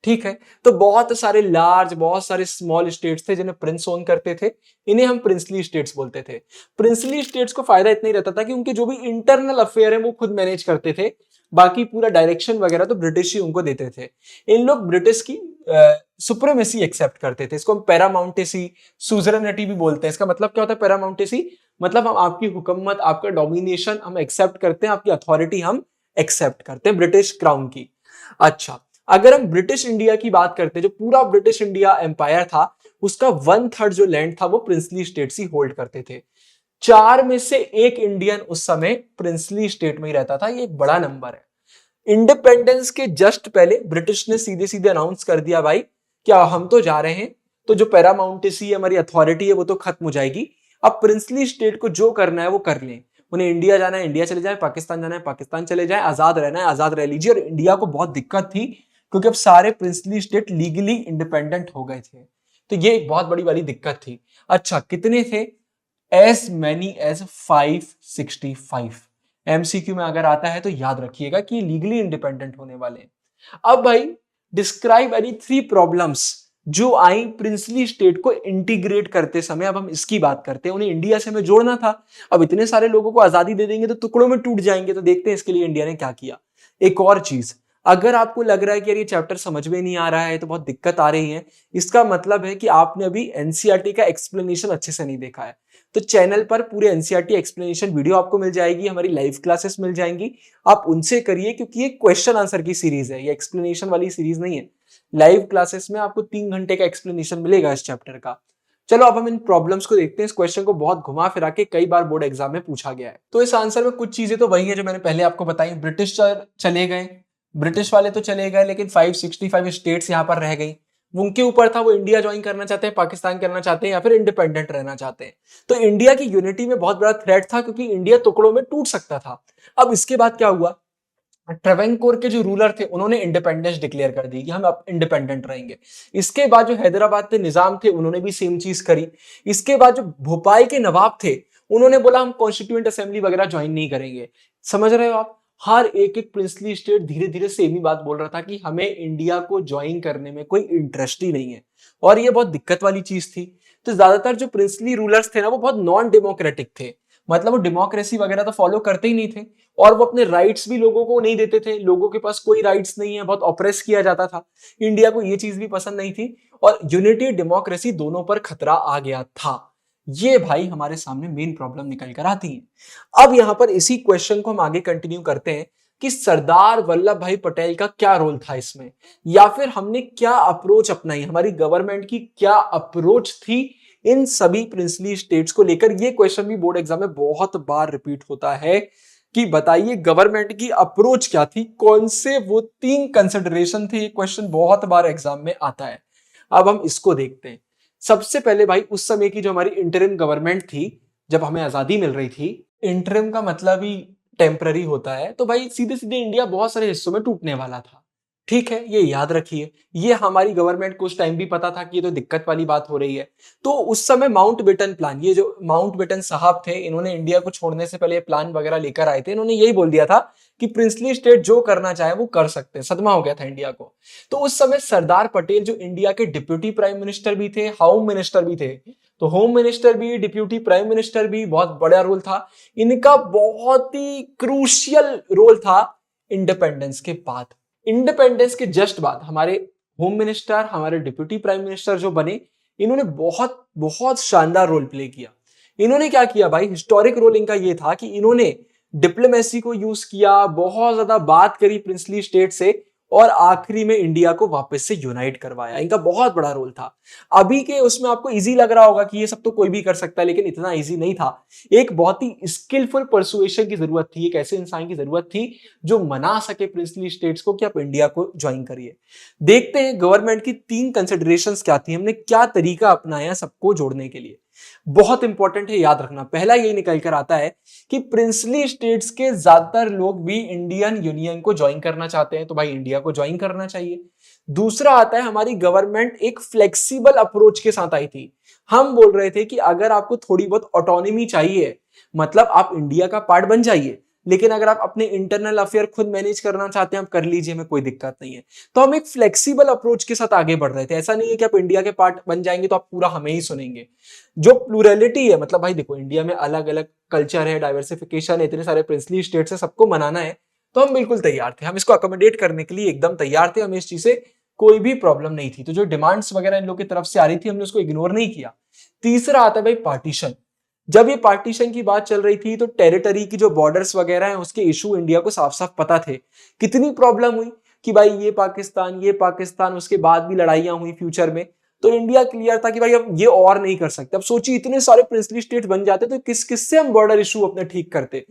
ठीक है, तो बहुत सारे लार्ज, बहुत सारे स्मॉल स्टेट्स थे जिन्हें प्रिंस ओन करते थे, इन्हें हम प्रिंसली स्टेट्स बोलते थे। प्रिंसली स्टेट्स को फायदा इतना ही रहता था कि उनके जो भी इंटरनल अफेयर है वो खुद मैनेज करते थे, बाकी पूरा डायरेक्शन वगैरह तो ब्रिटिश ही उनको देते थे। इन लोग ब्रिटिश की सुप्रीमेसी एक्सेप्ट करते थे। इसको हम पैरामाउंटेसी, सुजरनिटी भी बोलते हैं। इसका मतलब क्या होता है पैरामाउंटेसी? मतलब हम आपकी हुकूमत, आपका डोमिनेशन हम एक्सेप्ट करते हैं, आपकी अथॉरिटी हम एक्सेप्ट करते हैं ब्रिटिश क्राउन की। अच्छा, अगर हम ब्रिटिश इंडिया की बात करते हैं, जो पूरा ब्रिटिश इंडिया एम्पायर था, उसका 1/3 जो लैंड था वो प्रिंसली स्टेट्स ही होल्ड करते थे। 4 में से 1 इंडियन उस समय प्रिंसली स्टेट में ही रहता था। ये एक बड़ा नंबर है। इंडिपेंडेंस के जस्ट पहले ब्रिटिश ने सीधे सीधे अनाउंस कर दिया, भाई क्या हम तो जा रहे हैं, तो जो पैरामाउंटेसी हमारी अथॉरिटी है वो तो खत्म हो जाएगी, अब प्रिंसली स्टेट को जो करना है वो कर लें, उन्हें इंडिया जाना है इंडिया चले जाए, पाकिस्तान जाना है पाकिस्तान चले जाए, आजाद रहना है आजाद रह लीजिए। और इंडिया को बहुत दिक्कत थी क्योंकि अब सारे प्रिंसली स्टेट लीगली इंडिपेंडेंट हो गए थे, तो ये एक बहुत बड़ी वाली दिक्कत थी। अच्छा कितने थे? As many as 565। एमसीक्यू में अगर आता है तो याद रखिएगा कि लीगली इंडिपेंडेंट होने वाले हैं। अब भाई डिस्क्राइब एनी 3 प्रॉब्लम्स जो आई प्रिंसली स्टेट को इंटीग्रेट करते समय। अब हम इसकी बात करते हैं, उन्हें इंडिया से हमें जोड़ना था। अब इतने सारे लोगों को आजादी दे देंगे तो टुकड़ों में टूट जाएंगे, तो देखते हैं इसके लिए इंडिया ने क्या किया। एक और चीज, अगर आपको लग रहा है कि यार ये चैप्टर समझ में नहीं आ रहा है तो बहुत दिक्कत आ रही है, इसका मतलब है कि आपने अभी एनसीईआरटी का एक्सप्लेनेशन अच्छे से नहीं देखा है। तो चैनल पर पूरे एनसीईआरटी एक्सप्लेनेशन वीडियो आपको मिल जाएगी, हमारी लाइव क्लासेस मिल जाएंगी, आप उनसे करिए, क्योंकि ये क्वेश्चन आंसर की सीरीज है, ये एक्सप्लेनेशन वाली सीरीज नहीं है। लाइव क्लासेस में आपको 3 घंटे का एक्सप्लेनेशन मिलेगा इस चैप्टर का। चलो अब हम इन प्रॉब्लम्स को देखते हैं। इस क्वेश्चन को बहुत घुमा फिरा के कई बार बोर्ड एग्जाम में पूछा गया है। तो इस आंसर में कुछ चीजें तो वही है जो मैंने पहले आपको बताई। ब्रिटिश चले गए, ब्रिटिश वाले तो चले गए, लेकिन 565 स्टेट्स यहाँ पर रह गई। उनके ऊपर था वो इंडिया ज्वाइन करना चाहते हैं, पाकिस्तान करना चाहते हैं, या फिर इंडिपेंडेंट रहना चाहते हैं। तो इंडिया की यूनिटी में बहुत बड़ा थ्रेट था, क्योंकि इंडिया टुकड़ों में टूट सकता था। अब इसके बाद क्या हुआ, ट्रेवेंकोर के जो रूलर थे उन्होंने इंडिपेंडेंस डिक्लेयर कर दी कि हम अब इंडिपेंडेंट रहेंगे। इसके बाद जो हैदराबाद के निजाम थे उन्होंने भी सेम चीज करी। इसके बाद जो भोपाल के नवाब थे उन्होंने बोला हम कॉन्स्टिट्यूएंट असेंबली वगैरह ज्वाइन नहीं करेंगे। समझ रहे हो आप, हर एक एक प्रिंसली स्टेट धीरे धीरे सेम ही बात बोल रहा था कि हमें इंडिया को ज्वाइन करने में कोई इंटरेस्ट ही नहीं है, और ये बहुत दिक्कत वाली चीज थी। तो ज्यादातर जो प्रिंसली रूलर्स थे ना वो बहुत नॉन डेमोक्रेटिक थे, मतलब वो डेमोक्रेसी वगैरह तो फॉलो करते ही नहीं थे, और वो अपने राइट्स भी लोगों को नहीं देते थे। लोगों के पास कोई राइट्स नहीं है, बहुत ऑप्रेस किया जाता था। इंडिया को ये चीज भी पसंद नहीं थी, और यूनिटी डेमोक्रेसी दोनों पर खतरा आ गया था। ये भाई हमारे सामने मेन प्रॉब्लम निकल कर आती है। अब यहां पर इसी क्वेश्चन को हम आगे कंटिन्यू करते हैं कि सरदार वल्लभ भाई पटेल का क्या रोल था इसमें, या फिर हमने क्या अप्रोच अपनाई, हमारी गवर्नमेंट की क्या अप्रोच थी इन सभी प्रिंसली स्टेट्स को लेकर। ये क्वेश्चन भी बोर्ड एग्जाम में बहुत बार रिपीट होता है कि बताइए गवर्नमेंट की अप्रोच क्या थी, कौन से वो 3 कंसिडरेशन थे। ये क्वेश्चन बहुत बार एग्जाम में आता है। अब हम इसको देखते हैं। सबसे पहले भाई उस समय की जो हमारी इंटरिम गवर्नमेंट थी, जब हमें आजादी मिल रही थी, इंटरिम का मतलब ही टेम्पररी होता है, तो भाई सीधे सीधे इंडिया बहुत सारे हिस्सों में टूटने वाला था। ठीक है, ये याद रखिए। ये हमारी गवर्नमेंट को उस टाइम भी पता था कि ये तो दिक्कत वाली बात हो रही है। तो उस समय माउंटबेटन प्लान, ये जो माउंटबेटन साहब थे, इन्होंने इंडिया को छोड़ने से पहले प्लान वगैरह लेकर आए थे। इन्होंने यही बोल दिया था कि प्रिंसली स्टेट जो करना चाहे वो कर सकते हैं। सदमा हो गया था इंडिया को। तो उस समय सरदार पटेल जो इंडिया के डिप्यूटी प्राइम मिनिस्टर भी थे, होम मिनिस्टर भी थे, तो होम मिनिस्टर भी डिप्यूटी प्राइम मिनिस्टर भी, बहुत बड़ा रोल था इनका। बहुत ही क्रूशियल रोल था इंडिपेंडेंस के बाद। इंडिपेंडेंस के जस्ट बाद हमारे होम मिनिस्टर, हमारे डिप्यूटी प्राइम मिनिस्टर जो बने, इन्होंने बहुत बहुत शानदार रोल प्ले किया। इन्होंने क्या किया भाई, हिस्टोरिक रोल इनका ये था कि इन्होंने डिप्लोमेसी को यूज किया, बहुत ज्यादा बात करी प्रिंसली स्टेट से, और आखिरी में इंडिया को वापस से यूनाइट करवाया। इनका बहुत बड़ा रोल था। अभी के उसमें आपको इजी लग रहा होगा कि ये सब तो कोई भी कर सकता है, लेकिन इतना इजी नहीं था। एक बहुत ही स्किलफुल परसुएशन की जरूरत थी, एक ऐसे इंसान की जरूरत थी जो मना सके प्रिंसली स्टेट्स को कि आप इंडिया को ज्वाइन करिए। देखते हैं गवर्नमेंट की 3 कंसिडरेशंस क्या थी, हमने क्या तरीका अपनाया सबको जोड़ने के लिए। बहुत इंपॉर्टेंट है, याद रखना। पहला यही निकल कर आता है कि प्रिंसली स्टेट्स के ज्यादातर लोग भी इंडियन यूनियन को ज्वाइन करना चाहते हैं, तो भाई इंडिया को ज्वाइन करना चाहिए। दूसरा आता है, हमारी गवर्नमेंट एक फ्लेक्सिबल अप्रोच के साथ आई थी। हम बोल रहे थे कि अगर आपको थोड़ी बहुत ऑटोनॉमी चाहिए, मतलब आप इंडिया का पार्ट बन जाइए, लेकिन अगर आप अपने इंटरनल अफेयर खुद मैनेज करना चाहते हैं, आप कर लीजिए, हमें कोई दिक्कत नहीं है। तो हम एक फ्लेक्सिबल अप्रोच के साथ आगे बढ़ रहे थे। ऐसा नहीं है कि आप इंडिया के पार्ट बन जाएंगे तो आप पूरा हमें ही सुनेंगे। जो प्लूरलिटी है, मतलब भाई देखो इंडिया में अलग अलग कल्चर है, डाइवर्सिफिकेशन है, इतने सारे प्रिंसली स्टेट्स है, सबको मनाना है, तो हम बिल्कुल तैयार थे। हम इसको अकोमोडेट करने के लिए एकदम तैयार थे। हमें इस चीज से कोई भी प्रॉब्लम नहीं थी। तो जो डिमांड्स वगैरह इन लोगों की तरफ से आ रही थी, हमने उसको इग्नोर नहीं किया। तीसरा आता है भाई पार्टीशन। जब ये पार्टीशन की बात चल रही थी तो टेरिटरी की जो बॉर्डर्स वगैरह हैं उसके इशू इंडिया को साफ साफ पता थे। कितनी प्रॉब्लम हुई कि भाई ये पाकिस्तान, उसके बाद भी लड़ाइयां हुई फ्यूचर में। तो इंडिया क्लियर था कि भाई अब ये और नहीं कर सकते। अब सोचिए इतने सारे प्रिंसली स्टेट बन जाते तो किससे हम बॉर्डर इशू अपने ठीक करते,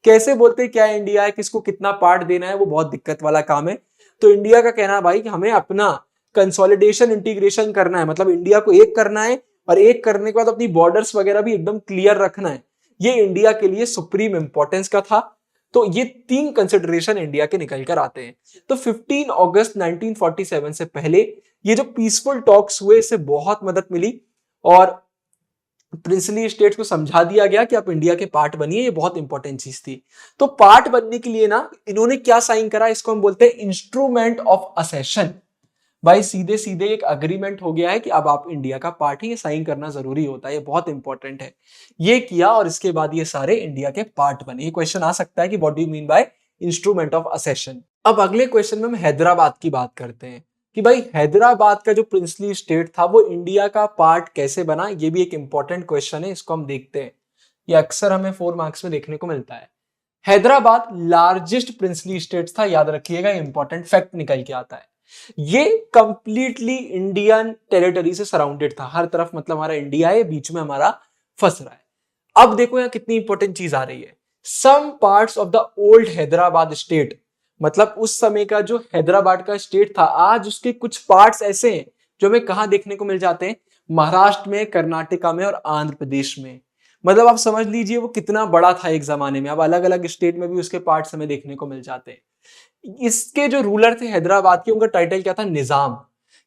कैसे बोलते क्या इंडिया है, किसको कितना पार्ट देना है, वो बहुत दिक्कत वाला काम है। तो इंडिया का कहना है भाई कि हमें अपना कंसोलिडेशन इंटीग्रेशन करना है, मतलब इंडिया को एक करना है और एक करने के बाद अपनी बॉर्डर्स वगैरह भी एकदम क्लियर रखना है, ये इंडिया के लिए सुप्रीम इंपॉर्टेंस का था। तो ये 3 कंसिडरेशन इंडिया के निकल कर आते हैं। तो 15 अगस्त 1947 से पहले ये जो पीसफुल टॉक्स हुए, इससे बहुत मदद मिली और प्रिंसली स्टेट्स को समझा दिया गया कि आप इंडिया के पार्ट बनिए, ये बहुत इंपॉर्टेंट चीज थी। तो पार्ट बनने के लिए ना इन्होंने क्या साइन करा, इसको हम बोलते हैं इंस्ट्रूमेंट ऑफ असेशन। भाई सीधे सीधे एक अग्रीमेंट हो गया है कि अब आप इंडिया का पार्ट है, ये साइन करना जरूरी होता है, ये बहुत इंपॉर्टेंट है। ये किया और इसके बाद ये सारे इंडिया के पार्ट बने। ये क्वेश्चन आ सकता है कि what do you mean by instrument of accession. अब अगले क्वेश्चन में हम हैदराबाद की बात करते हैं कि भाई हैदराबाद का जो प्रिंसली स्टेट था वो इंडिया का पार्ट कैसे बना। ये भी एक इंपॉर्टेंट क्वेश्चन है, इसको हम देखते हैं। ये अक्सर हमें 4 मार्क्स में देखने को मिलता है। हैदराबाद लार्जेस्ट प्रिंसली स्टेट था, याद रखिएगा, इंपॉर्टेंट फैक्ट निकल के आता है। ये कंप्लीटली इंडियन टेरिटरी से सराउंडेड था, हर तरफ मतलब हमारा इंडिया है, बीच में हमारा फंस रहा है। अब देखो यहां कितनी इंपॉर्टेंट चीज आ रही है। Some parts of the old Hyderabad state, मतलब उस समय का जो हैदराबाद का स्टेट था, आज उसके कुछ पार्ट्स ऐसे हैं जो हमें कहां देखने को मिल जाते हैं, महाराष्ट्र में, कर्नाटका में और आंध्र प्रदेश में। मतलब आप समझ लीजिए वो कितना बड़ा था एक जमाने में। अब अलग अलग स्टेट में भी उसके पार्ट्स हमें देखने को मिल जाते हैं। इसके जो रूलर थे हैदराबाद के, उनका टाइटल क्या था, निजाम,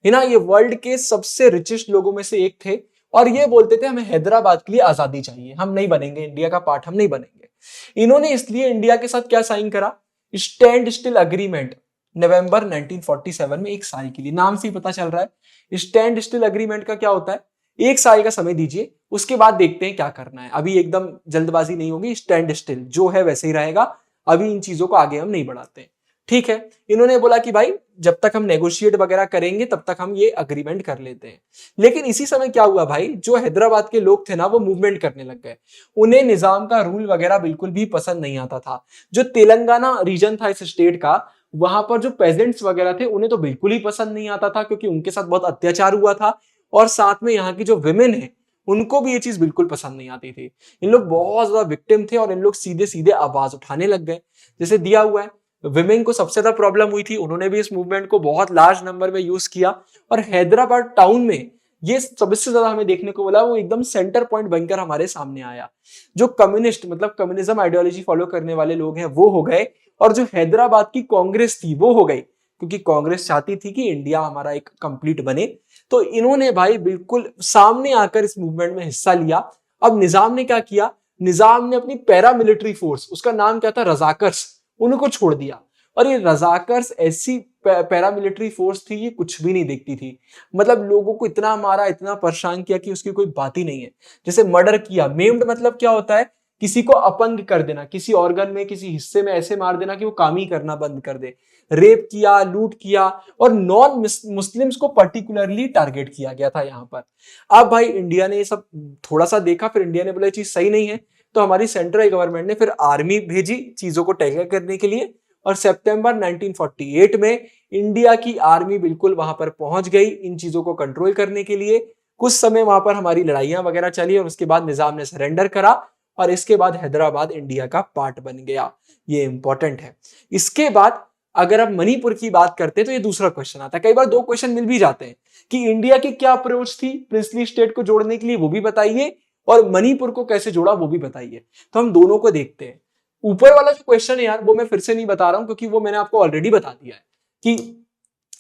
है ना। ये वर्ल्ड के सबसे रिचेस्ट लोगों में से एक थे और ये बोलते थे हमें हैदराबाद के लिए आजादी चाहिए, हम नहीं बनेंगे इंडिया का पार्ट, हम नहीं बनेंगे। इन्होंने इसलिए इंडिया के साथ क्या साइन करा, स्टैंड स्टिल अग्रीमेंट, नवंबर 1947 में, 1 साल के लिए। नाम से ही पता चल रहा है स्टैंड स्टिल अग्रीमेंट का क्या होता है, 1 साल का समय दीजिए, उसके बाद देखते हैं क्या करना है। अभी एकदम जल्दबाजी नहीं होगी, स्टैंड स्टिल जो है वैसे ही रहेगा, अभी इन चीजों को आगे हम नहीं बढ़ाते। ठीक है, इन्होंने बोला कि भाई जब तक हम नेगोशिएट वगैरह करेंगे तब तक हम ये अग्रीमेंट कर लेते हैं। लेकिन इसी समय क्या हुआ भाई, जो हैदराबाद के लोग थे ना वो मूवमेंट करने लग गए। उन्हें निजाम का रूल वगैरह बिल्कुल भी पसंद नहीं आता था। जो तेलंगाना रीजन था इस स्टेट का, वहां पर जो पेजेंट्स वगैरह थे उन्हें तो बिल्कुल ही पसंद नहीं आता था, क्योंकि उनके साथ बहुत अत्याचार हुआ था। और साथ में यहाँ की जो विमेन है उनको भी ये चीज बिल्कुल पसंद नहीं आती थी। इन लोग बहुत ज्यादा विक्टिम थे और इन लोग सीधे सीधे आवाज उठाने लग गए। जैसे दिया हुआ है, विमेन को सबसे ज्यादा प्रॉब्लम हुई थी, उन्होंने भी इस मूवमेंट को बहुत लार्ज नंबर में यूज किया। और हैदराबाद टाउन में ये सबसे ज्यादा हमें देखने को मिला, वो एकदम सेंटर पॉइंट बनकर हमारे सामने आया। जो कम्युनिस्ट मतलब कम्युनिज्म आइडियोलॉजी फॉलो करने वाले लोग हैं वो हो गए, और जो हैदराबाद की कांग्रेस थी वो हो गई, क्योंकि कांग्रेस चाहती थी कि इंडिया हमारा एक कंप्लीट बने। तो इन्होंने भाई बिल्कुल सामने आकर इस मूवमेंट में हिस्सा लिया। अब निजाम ने क्या किया, निजाम ने अपनी पैरामिलिट्री फोर्स, उसका नाम क्या था, रजाकर्स, उनको छोड़ दिया। और ये रजाकर्स ऐसी पैरामिलिट्री फोर्स थी, ये कुछ भी नहीं देखती थी। मतलब लोगों को इतना मारा, इतना परेशान किया कि उसकी कोई बात ही नहीं है। जैसे मर्डर किया, मेम्ड मतलब क्या होता है, किसी को अपंग कर देना, किसी ऑर्गन में, किसी हिस्से में ऐसे मार देना कि वो काम ही करना बंद कर दे। रेप किया, लूट किया, और नॉन मुस्लिम्स को पर्टिकुलरली टारगेट किया गया था यहाँ पर। अब भाई इंडिया ने ये सब थोड़ा सा देखा, फिर इंडिया ने बोला ये चीज सही नहीं है, तो हमारी सेंट्रल गवर्नमेंट ने फिर आर्मी भेजी चीजों को टैकल करने के लिए। और सितंबर 1948 में इंडिया की आर्मी बिल्कुल वहां पर पहुंच गई इन चीजों को कंट्रोल करने के लिए। कुछ समय वहां पर हमारी लड़ाइयां वगैरह चली और उसके बाद निजाम ने सरेंडर करा, और इसके बाद हैदराबाद इंडिया का पार्ट बन गया। ये इंपॉर्टेंट है। इसके बाद अगर आप मणिपुर की बात करते हैं तो ये दूसरा क्वेश्चन आता है। कई बार 2 क्वेश्चन मिल भी जाते हैं कि इंडिया की क्या अप्रोच थी प्रिंसली स्टेट को जोड़ने के लिए, वो भी बताइए, और मणिपुर को कैसे जोड़ा वो भी बताइए। तो हम दोनों को देखते हैं। ऊपर वाला जो क्वेश्चन है यार, वो मैं फिर से नहीं बता रहा हूं, क्योंकि वो मैंने आपको ऑलरेडी बता दिया है कि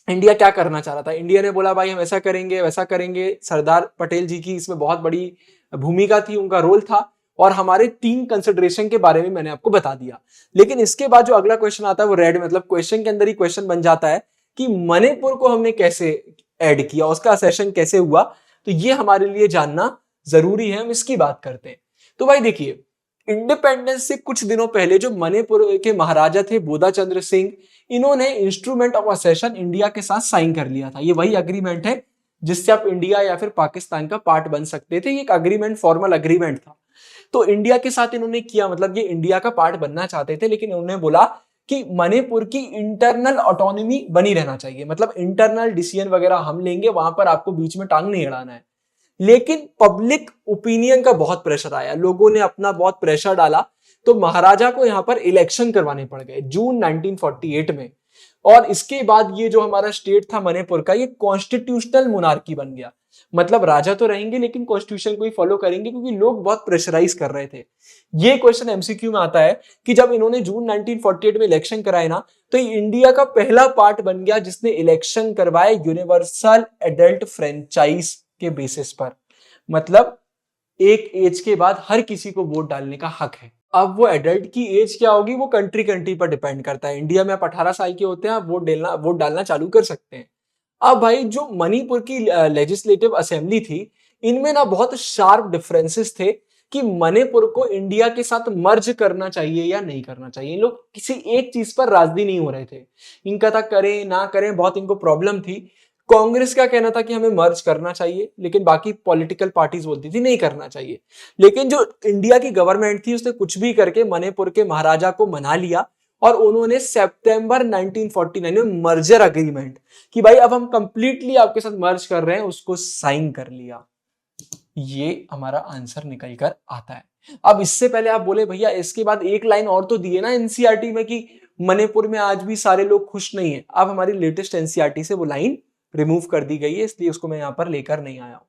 इंडिया क्या करना चाह रहा था। इंडिया ने बोला भाई हम ऐसा करेंगे वैसा करेंगे। सरदार पटेल जी की इसमें बहुत बड़ी भूमिका थी, उनका रोल था, और हमारे 3 कंसिडरेशन के बारे में मैंने आपको बता दिया। लेकिन इसके बाद जो अगला क्वेश्चन आता है वो रेड, मतलब क्वेश्चन के अंदर ही क्वेश्चन बन जाता है कि मणिपुर को हमने कैसे ऐड किया, उसका सेशन कैसे हुआ। तो ये हमारे लिए जानना जरूरी है, हम इसकी बात करते हैं। तो भाई देखिए, इंडिपेंडेंस से कुछ दिनों पहले जो मणिपुर के महाराजा थे बोधा चंद्र सिंह, इन्होंने इंस्ट्रूमेंट ऑफ असेशन इंडिया के साथ साइन कर लिया था। ये वही अग्रीमेंट है जिससे आप इंडिया या फिर पाकिस्तान का पार्ट बन सकते थे। ये एक अग्रीमेंट, फॉर्मल अग्रीमेंट था। तो इंडिया के साथ इन्होंने किया, मतलब ये इंडिया का पार्ट बनना चाहते थे, लेकिन उन्होंने बोला कि मणिपुर की इंटरनल ऑटोनॉमी बनी रहना चाहिए, मतलब इंटरनल डिसीजन वगैरह हम लेंगे, वहां पर आपको बीच में टांग नहीं अड़ाना है। लेकिन पब्लिक ओपिनियन का बहुत प्रेशर आया, लोगों ने अपना बहुत प्रेशर डाला, तो महाराजा को यहां पर इलेक्शन करवाने पड़ गए जून 1948 में। और इसके बाद ये जो हमारा स्टेट था मणिपुर का, ये कॉन्स्टिट्यूशनल मोनार्की बन गया। मतलब राजा तो रहेंगे लेकिन कॉन्स्टिट्यूशन को ही फॉलो करेंगे, क्योंकि लोग बहुत प्रेशराइज कर रहे थे। ये क्वेश्चन एमसीक्यू में आता है कि जब इन्होंने जून 1948 में इलेक्शन कराए ना, तो ये इंडिया का पहला पार्ट बन गया जिसने इलेक्शन करवाए यूनिवर्सल एडल्ट फ्रेंचाइज के बेसिस पर। मतलब एक एज के बाद हर किसी को वोट डालने का हक है। अब वो एडल्ट की एज क्या होगी वो कंट्री कंट्री पर डिपेंड करता है। इंडिया में आप 18 साल के होते हैं, आप वोट डालना चालू कर सकते हैं। अब भाई जो मणिपुर की लेजिस्लेटिव असेंबली थी, इनमें ना बहुत शार्प डिफरेंसेस थे कि मणिपुर को इंडिया के साथ मर्ज करना चाहिए या नहीं करना चाहिए। इन लोग किसी एक चीज पर राजी नहीं हो रहे थे। इनका था करें ना करें, बहुत इनको प्रॉब्लम थी। कांग्रेस का कहना था कि हमें मर्ज करना चाहिए, लेकिन बाकी पॉलिटिकल पार्टीज बोलती थी नहीं करना चाहिए। लेकिन जो इंडिया की गवर्नमेंट थी उसने कुछ भी करके मणिपुर के महाराजा को मना लिया और उन्होंने सितंबर 1949 में मर्जर अग्रीमेंट कि भाई अब हम कंप्लीटली आपके साथ मर्ज कर रहे हैं, उसको साइन कर लिया। ये हमारा आंसर निकल कर आता है। अब इससे पहले आप बोले भैया इसके बाद एक लाइन और तो दिए ना एनसीईआरटी में कि मणिपुर में आज भी सारे लोग खुश नहीं है। अब हमारी लेटेस्ट एनसीईआरटी से वो लाइन रिमूव कर दी गई है, इसलिए उसको मैं यहां पर लेकर नहीं आया हूं।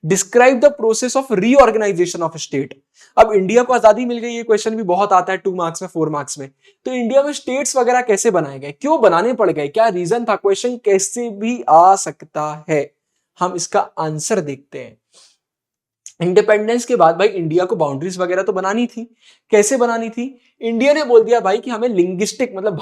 Describe the process of reorganisation of state. अब इंडिया को आजादी मिल गई, ये क्वेश्चन भी बहुत आता है 2 मार्क्स में 4 मार्क्स में। तो इंडिया में स्टेट्स वगैरह कैसे बनाए गए, क्यों बनाने पड़ गए, क्या रीजन था, क्वेश्चन कैसे भी आ सकता है। हम इसका आंसर देखते हैं। इंडिपेंडेंस के बाद भाई इंडिया को बाउंड्रीज वगैरह तो बनानी थी। कैसे बनानी थी? इंडिया ने बोल दिया भाई कि हमें लिंग्विस्टिक मतलब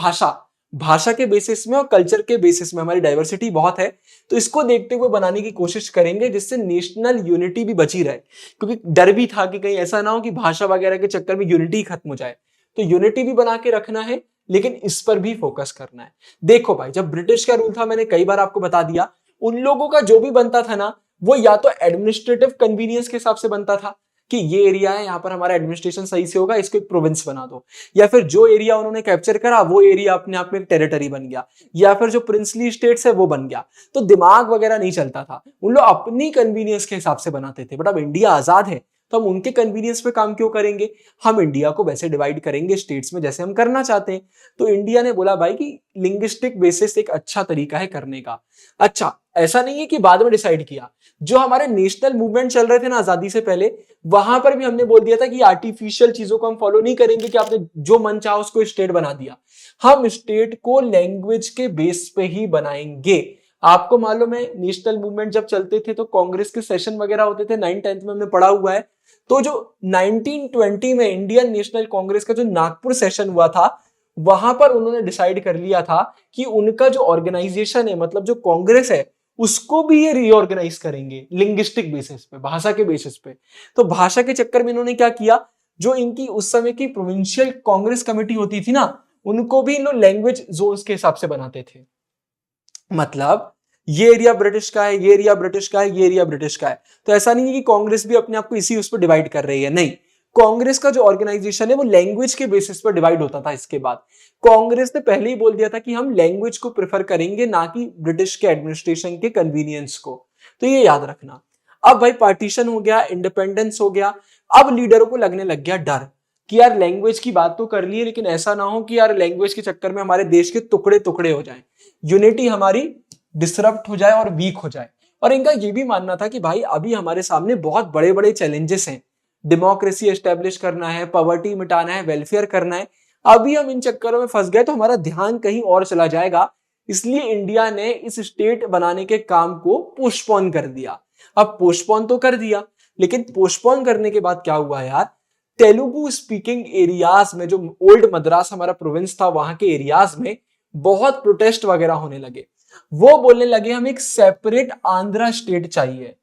भाषा के बेसिस में और कल्चर के बेसिस में हमारी डाइवर्सिटी बहुत है, तो इसको देखते हुए बनाने की कोशिश करेंगे जिससे नेशनल यूनिटी भी बची रहे। क्योंकि डर भी था कि कहीं ऐसा ना हो कि भाषा वगैरह के चक्कर में यूनिटी खत्म हो जाए। तो यूनिटी भी बना के रखना है, लेकिन इस पर भी फोकस करना है। देखो भाई जब ब्रिटिश का रूल था, मैंने कई बार आपको बता दिया, उन लोगों का जो भी बनता था ना, वो या तो एडमिनिस्ट्रेटिव कन्वीनियंस के हिसाब से बनता था कि ये एरिया है, यहां पर हमारा एडमिनिस्ट्रेशन सही से होगा, इसको एक प्रोविंस बना दो। या फिर जो एरिया उन्होंने कैप्चर करा वो एरिया अपने आप में एक टेरिटरी बन गया, या फिर जो प्रिंसली स्टेट्स है वो बन गया। तो दिमाग वगैरह नहीं चलता था, उन लोग अपनी कन्वीनियंस के हिसाब से बनाते थे। बट अब इंडिया आजाद है तो हम उनके कन्वीनियंस पे काम क्यों करेंगे? हम इंडिया को वैसे डिवाइड करेंगे स्टेट्स में जैसे हम करना चाहते हैं। तो इंडिया ने बोला भाई कि लिंग्विस्टिक बेसिस एक अच्छा तरीका है करने का। अच्छा, ऐसा नहीं है कि बाद में डिसाइड किया, जो हमारे नेशनल मूवमेंट चल रहे थे ना आजादी से पहले, वहां पर भी हमने बोल दिया था कि आर्टिफिशियल चीजों को हम फॉलो नहीं करेंगे कि आपने जो मन चाहा उसको स्टेट बना दिया। हम स्टेट को लैंग्वेज के बेस पे ही बनाएंगे। आपको मालूम है नेशनल मूवमेंट जब चलते थे तो कांग्रेस के सेशन वगैरह होते थे, 9th-10th में हमने पढ़ा हुआ है। तो जो 1920 में इंडियन नेशनल कांग्रेस का जो नागपुर सेशन हुआ था, वहां पर उन्होंने डिसाइड कर लिया था कि उनका जो ऑर्गेनाइजेशन है, मतलब जो कांग्रेस है, उसको भी ये रीऑर्गेनाइज करेंगे लिंग्विस्टिक बेसिस पे, भाषा के बेसिस पे। तो भाषा के चक्कर में इन्होंने क्या किया, जो इनकी उस समय की प्रोविंशियल कांग्रेस कमेटी होती थी ना, उनको भी इन लोग लैंग्वेज जोन्स के हिसाब से बनाते थे। मतलब ये एरिया ब्रिटिश का है, ये एरिया ब्रिटिश का है, ये एरिया ब्रिटिश का है। तो ऐसा नहीं है कि कांग्रेस भी अपने आप को इसी उस पर डिवाइड कर रही है, नहीं। कांग्रेस का जो ऑर्गेनाइजेशन है वो लैंग्वेज के बेसिस पर डिवाइड होता था। इसके बाद कांग्रेस ने पहले ही बोल दिया था कि हम लैंग्वेज को प्रेफर करेंगे, ना कि ब्रिटिश के एडमिनिस्ट्रेशन के कन्वीनियंस को। तो ये याद रखना। अब भाई पार्टीशन हो गया, इंडिपेंडेंस हो गया, अब लीडरों को लगने लग गया डर कि यार लैंग्वेज की बात तो कर ली है, लेकिन ऐसा ना हो कि यार लैंग्वेज के चक्कर में हमारे देश के टुकड़े टुकड़े हो जाएं, यूनिटी हमारी डिसरप्ट हो जाए और वीक हो जाए। और इनका ये भी मानना था कि भाई अभी हमारे सामने बहुत बड़े बड़े चैलेंजेस हैं, डेमोक्रेसी एस्टेब्लिश करना है, पॉवर्टी मिटाना है, वेलफेयर करना है। अभी हम इन चक्करों में फंस गए तो हमारा ध्यान कहीं और चला जाएगा। इसलिए इंडिया ने इस स्टेट बनाने के काम को पोस्टपोन कर दिया। अब पोस्टपोन तो कर दिया, लेकिन पोस्टपोन करने के बाद क्या हुआ यार, तेलुगु स्पीकिंग एरियाज में, जो ओल्ड मद्रास हमारा प्रोविंस था, वहां के एरियाज में बहुत प्रोटेस्ट वगैरह होने लगे। वो बोलने लगे हम एक सेपरेट आंध्रा स्टेट चाहिए।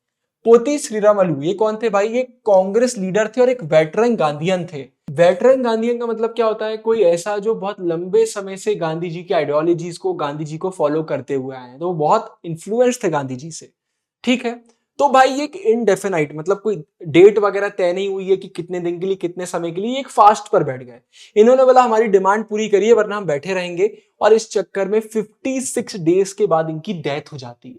पोती श्रीरामलू ये कौन थे भाई? ये कांग्रेस लीडर थे और एक वेटरन गांधीयन थे। वेटरन गांधीयन का मतलब क्या होता है? कोई ऐसा जो बहुत लंबे समय से गांधी जी की आइडियोलॉजीज को, गांधी जी को फॉलो करते हुए आए हैं, तो वो बहुत इन्फ्लुएंस थे गांधी जी से। ठीक है, तो भाई एक इनडेफिनाइट, मतलब कोई डेट वगैरह तय नहीं हुई है कि कितने दिन के लिए, कितने समय के लिए, एक फास्ट पर बैठ गए। इन्होंने बोला हमारी डिमांड पूरी करिए वरना हम बैठे रहेंगे। और इस चक्कर में 56 डेज के बाद इनकी डेथ हो जाती है।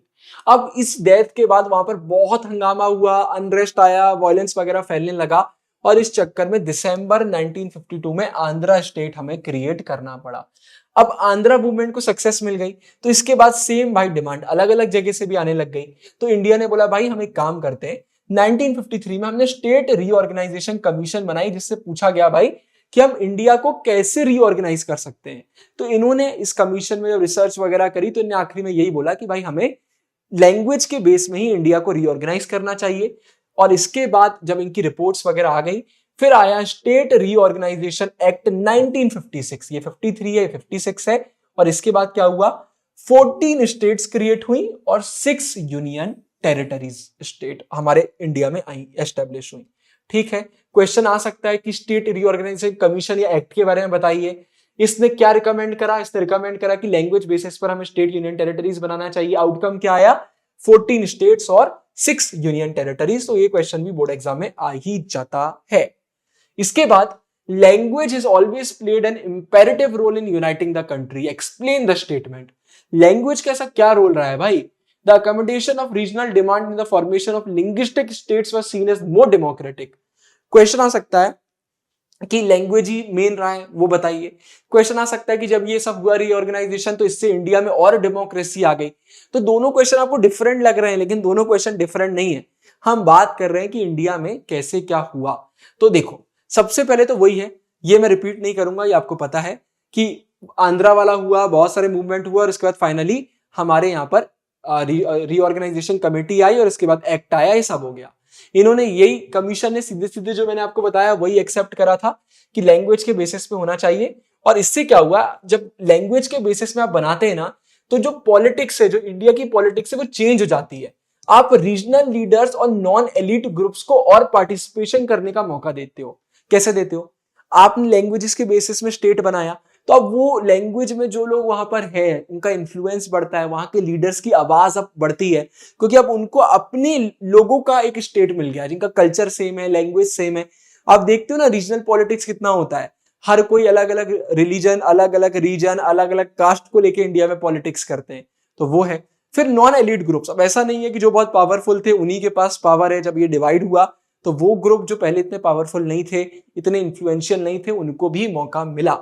अब इस डेथ के बाद वहां पर बहुत हंगामा हुआ, अनरेस्ट आया, वायलेंस वगैरह फैलने लगा। और इस चक्कर में दिसंबर 1952 में आंध्रा स्टेट हमें क्रिएट करना पड़ा। अब आंध्रा मूवमेंट को सक्सेस मिल गई तो इसके बाद सेम भाई डिमांड अलग अलग जगह से भी आने लग गई। तो इंडिया ने बोला भाई हम एक काम करते हैं, 1953 में हमने स्टेट रीऑर्गेनाइजेशन कमीशन बनाई जिससे पूछा गया भाई कि हम इंडिया को कैसे रीऑर्गेनाइज कर सकते हैं। तो इन्होंने इस कमीशन में जब रिसर्च वगैरह करी तो इन्हें आखिरी में यही बोला कि भाई हमें लैंग्वेज के बेस में ही इंडिया को रीऑर्गेनाइज करना चाहिए। और इसके बाद जब इनकी रिपोर्ट्स वगैरह आ गई फिर आया स्टेट रीऑर्गेनाइजेशन एक्ट 1956। ये 53 है, 56 है। और इसके बाद क्या हुआ, 14 स्टेट्स क्रिएट हुई और 6 यूनियन टेरिटरीज स्टेट हमारे इंडिया में आई, एस्टेब्लिश हुई। ठीक है, क्वेश्चन आ सकता है कि स्टेट रीऑर्गेनाइजेशन कमीशन या एक्ट के बारे में बताइए, इसने क्या रिकमेंड करा। इसने रिकमेंड करा कि लैंग्वेज बेसिस पर हमें स्टेट यूनियन टेरिटरीज बनाना चाहिए। आउटकम क्या आया, 14 स्टेट्स और 6 यूनियन टेरिटरीज। तो ये क्वेश्चन भी बोर्ड एग्जाम में आ ही जाता है। इसके बाद language is always played an imperative role in uniting the country, explain the statement. Language का ऐसा क्या रोल रहा है भाई, the accommodation of regional demand in the formation of linguistic states was seen as more democratic. Question आ सकता है कि लैंग्वेज ही मेन रहा है, वो बताइए। क्वेश्चन आ सकता है कि जब ये सब हुआ रीऑर्गेनाइजेशन तो इससे इंडिया में और डेमोक्रेसी आ गई। तो दोनों क्वेश्चन आपको डिफरेंट लग रहे हैं लेकिन दोनों क्वेश्चन डिफरेंट नहीं है। हम बात कर रहे हैं कि इंडिया में कैसे क्या हुआ। तो देखो सबसे पहले तो वही है, ये मैं रिपीट नहीं करूंगा, ये आपको पता है कि आंध्रा वाला हुआ, बहुत सारे मूवमेंट हुआ और उसके बाद फाइनली हमारे यहाँ पर रीऑर्गेनाइजेशन कमेटी आई और इसके बाद एक्ट आया, ये सब हो गया। इन्होंने यही कमीशन ने सीधे सीधे जो मैंने आपको बताया वही एक्सेप्ट करा था कि लैंग्वेज के बेसिस पे होना चाहिए। और इससे क्या हुआ, जब लैंग्वेज के बेसिस में आप बनाते हैं ना तो जो पॉलिटिक्स है, जो इंडिया की पॉलिटिक्स है वो चेंज हो जाती है। आप रीजनल लीडर्स और नॉन एलिट ग्रुप्स को और पार्टिसिपेशन करने का मौका देते हो। कैसे देते हो, आपने लैंग्वेजेस के बेसिस में स्टेट बनाया तो अब वो लैंग्वेज में जो लोग वहां पर है उनका इन्फ्लुएंस बढ़ता है, वहां के लीडर्स की आवाज अब बढ़ती है क्योंकि अब उनको अपने लोगों का एक स्टेट मिल गया जिनका कल्चर सेम है, लैंग्वेज सेम है। आप देखते हो ना रीजनल पॉलिटिक्स कितना होता है, हर कोई अलग अलग रिलीजन, अलग अलग रीजन, अलग अलग कास्ट को लेके इंडिया में पॉलिटिक्स करते हैं। तो वो है। फिर नॉन एलिट ग्रुप्स, अब ऐसा नहीं है कि जो बहुत पावरफुल थे उन्हीं के पास पावर है। जब ये डिवाइड हुआ तो वो ग्रुप जो पहले इतने पावरफुल नहीं थे, इतने इन्फ्लुएंशियल नहीं थे, उनको भी मौका मिला।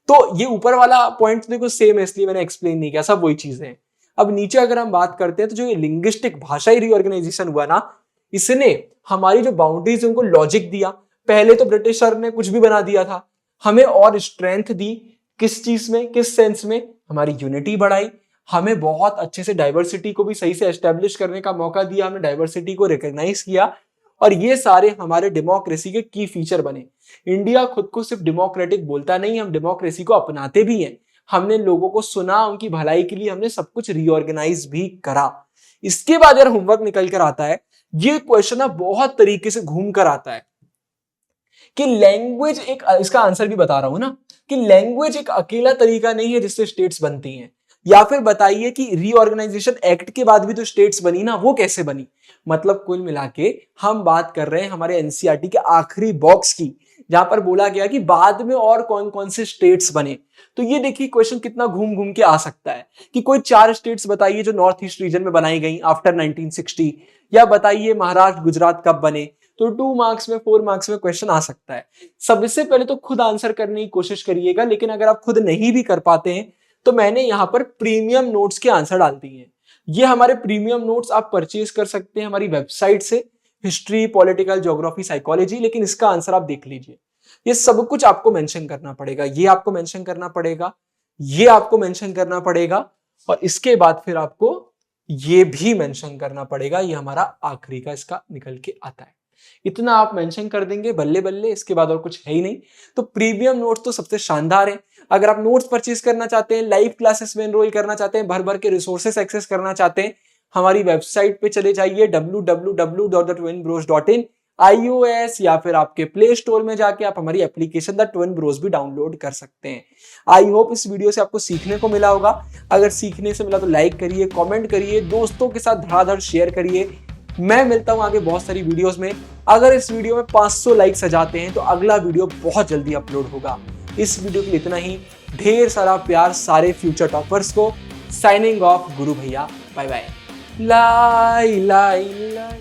तो ये ऊपर वाला पॉइंट देखो सेम है इसलिए मैंने एक्सप्लेन नहीं किया, सब वही चीजें हैं। अब नीचे अगर हम बात करते हैं तो जो ये लिंग्विस्टिक भाषाई रीऑर्गेनाइजेशन हुआ ना, इसने हमारी जो बाउंड्रीज उनको लॉजिक दिया। पहले तो ब्रिटिशर ने कुछ भी बना दिया था, हमें और स्ट्रेंथ दी। किस चीज में, किस सेंस में, हमारी यूनिटी बढ़ाई, हमें बहुत अच्छे से डाइवर्सिटी को भी सही से एस्टेब्लिश करने का मौका दिया, हमने डाइवर्सिटी को रिकॉग्नाइज किया और ये सारे हमारे डेमोक्रेसी के की फीचर बने। इंडिया खुद को सिर्फ डेमोक्रेटिक बोलता नहीं, हम डेमोक्रेसी को अपनाते भी हैं। हमने लोगों को सुना, उनकी भलाई के लिए हमने सब कुछ रीऑर्गेनाइज भी करा। इसके बाद यार होमवर्क निकल कर आता है, ये क्वेश्चन बहुत तरीके से घूम कर आता है कि लैंग्वेज एक, इसका आंसर भी बता रहा हूं ना, कि लैंग्वेज एक अकेला तरीका नहीं है जिससे स्टेट्स बनती हैं। या फिर बताइए कि रीऑर्गेनाइजेशन एक्ट के बाद भी तो स्टेट्स बनी ना, वो कैसे बनी। मतलब कुल मिला के हम बात कर रहे हैं हमारे एनसीईआरटी के आखिरी बॉक्स की, जहां पर बोला गया कि बाद में और कौन कौन से स्टेट्स बने। तो ये देखिए क्वेश्चन कितना घूम घूम के आ सकता है कि कोई 4 स्टेट्स बताइए जो नॉर्थ ईस्ट रीजन में बनाई गई आफ्टर 1960, या बताइए महाराष्ट्र गुजरात कब बने। तो 2 मार्क्स में, 4 मार्क्स में क्वेश्चन आ सकता है। सबसे पहले तो खुद आंसर करने की कोशिश करिएगा, लेकिन अगर आप खुद नहीं भी कर पाते हैं तो मैंने यहां पर प्रीमियम नोट्स के आंसर डाल दिए हैं। ये हमारे प्रीमियम नोट्स आप परचेज कर सकते हैं हमारी वेबसाइट से, हिस्ट्री, पॉलिटिकल, ज्योग्राफी, साइकोलॉजी। लेकिन इसका आंसर आप देख लीजिए, ये सब कुछ आपको मेंशन करना पड़ेगा, ये आपको मेंशन करना पड़ेगा, ये आपको मेंशन करना पड़ेगा और इसके बाद फिर आपको ये भी मेंशन करना पड़ेगा। ये हमारा आखिरी का इसका निकल के आता है। इतना आप मेंशन कर देंगे बल्ले बल्ले, इसके बाद और कुछ है ही नहीं। तो प्रीमियम नोट्स तो सबसे शानदार है। अगर आप नोट्स परचेज करना चाहते हैं, लाइव क्लासेस में एनरोल करना चाहते हैं, भर भर के रिसोर्सेस एक्सेस करना चाहते हैं, हमारी वेबसाइट पे चले जाइए www.thetwinbros.in। iOS या फिर आपके प्ले स्टोर में जाके आप हमारी एप्लीकेशन द ट्विन ब्रोस भी डाउनलोड कर सकते हैं। आई होप इस वीडियो से आपको सीखने को मिला होगा। अगर सीखने से मिला तो लाइक करिए, कमेंट करिए, दोस्तों के साथ धड़ाधड़ शेयर करिए। मैं मिलता हूं आगे बहुत सारी वीडियोस में। अगर इस वीडियो में 500 लाइक्स आ जाते हैं तो अगला वीडियो बहुत जल्दी अपलोड होगा। इस वीडियो के लिए इतना ही। ढेर सारा प्यार सारे फ्यूचर टॉपर्स को। साइनिंग ऑफ, गुरु भैया, बाय बाय। लाई लाई लाई।